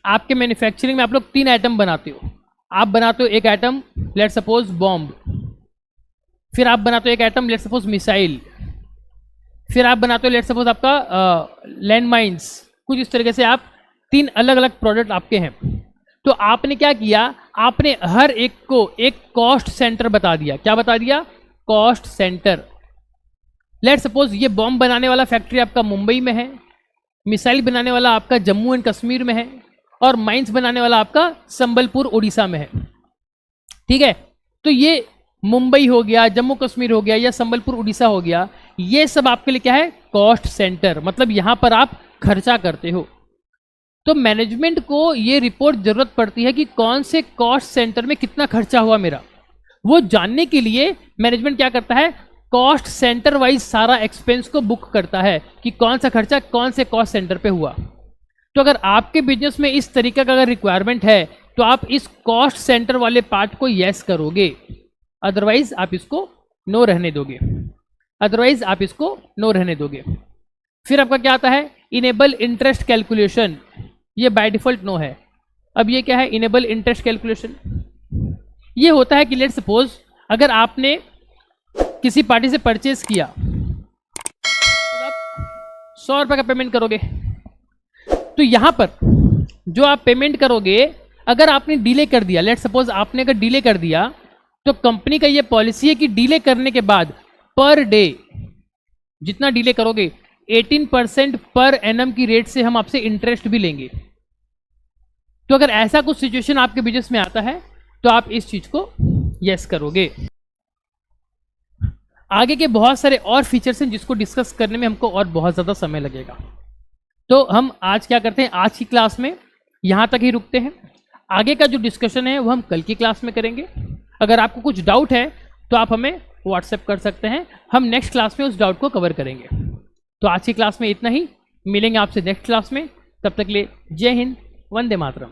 आपके मैन्युफैक्चरिंग में आप लोग 3 आइटम बनाते हो। आप बनाते हो एक आइटम लेट्स सपोज बॉम्ब, फिर आप बनाते हो एक आइटम लेट्स सपोज मिसाइल, फिर आप बनाते हो लेट्स सपोज आपका लैंड माइंस। कुछ इस तरीके से आप 3 अलग अलग प्रोडक्ट आपके हैं। तो आपने क्या किया, आपने हर एक को एक कॉस्ट सेंटर बता दिया। क्या बता दिया? Cost centre. लेट्स सपोज ये बॉम्ब बनाने वाला फैक्ट्री आपका मुंबई में है, मिसाइल बनाने वाला आपका जम्मू एंड कश्मीर में है, और माइंस बनाने वाला आपका संबलपुर उड़ीसा में है। ठीक है, तो ये मुंबई हो गया, जम्मू कश्मीर हो गया, या संबलपुर उड़ीसा हो गया, ये सब आपके लिए क्या है, कॉस्ट सेंटर। मतलब यहां पर आप खर्चा करते हो। तो मैनेजमेंट को ये रिपोर्ट जरूरत पड़ती है कि कौन से कॉस्ट सेंटर में कितना खर्चा हुआ मेरा। वो जानने के लिए मैनेजमेंट क्या करता है, कॉस्ट सेंटर वाइज सारा एक्सपेंस को बुक करता है कि कौन सा खर्चा कौन से कॉस्ट सेंटर पे हुआ। तो अगर आपके बिजनेस में इस तरीके का अगर रिक्वायरमेंट है तो आप इस कॉस्ट सेंटर वाले पार्ट को यस करोगे, अदरवाइज आप इसको नो रहने दोगे। अदरवाइज आप इसको नो रहने दोगे। फिर आपका क्या आता है, इनेबल इंटरेस्ट कैलकुलेशन। ये बाय डिफॉल्ट नो है। अब ये क्या है, इनेबल इंटरेस्ट कैलकुलेशन। ये होता है कि लेट्स सपोज अगर आपने किसी पार्टी से परचेज किया तो आप 100 रुपये का पेमेंट करोगे। तो यहां पर जो आप पेमेंट करोगे, अगर आपने डिले कर दिया, लेट्स सपोज आपने अगर डिले कर दिया, तो कंपनी का ये पॉलिसी है कि डिले करने के बाद पर डे जितना डिले करोगे 18% पर एनम की रेट से हम आपसे इंटरेस्ट भी लेंगे। तो अगर ऐसा कुछ सिचुएशन आपके बिजनेस में आता है तो आप इस चीज को यस करोगे। आगे के बहुत सारे और फीचर्स हैं जिसको डिस्कस करने में हमको और बहुत ज़्यादा समय लगेगा। तो हम आज क्या करते हैं, आज की क्लास में यहाँ तक ही रुकते हैं। आगे का जो डिस्कशन है वो हम कल की क्लास में करेंगे। अगर आपको कुछ डाउट है तो आप हमें व्हाट्सएप कर सकते हैं, हम नेक्स्ट क्लास में उस डाउट को कवर करेंगे। तो आज की क्लास में इतना ही, मिलेंगे आपसे नेक्स्ट क्लास में। तब तक के लिए जय हिंद, वंदे मातरम।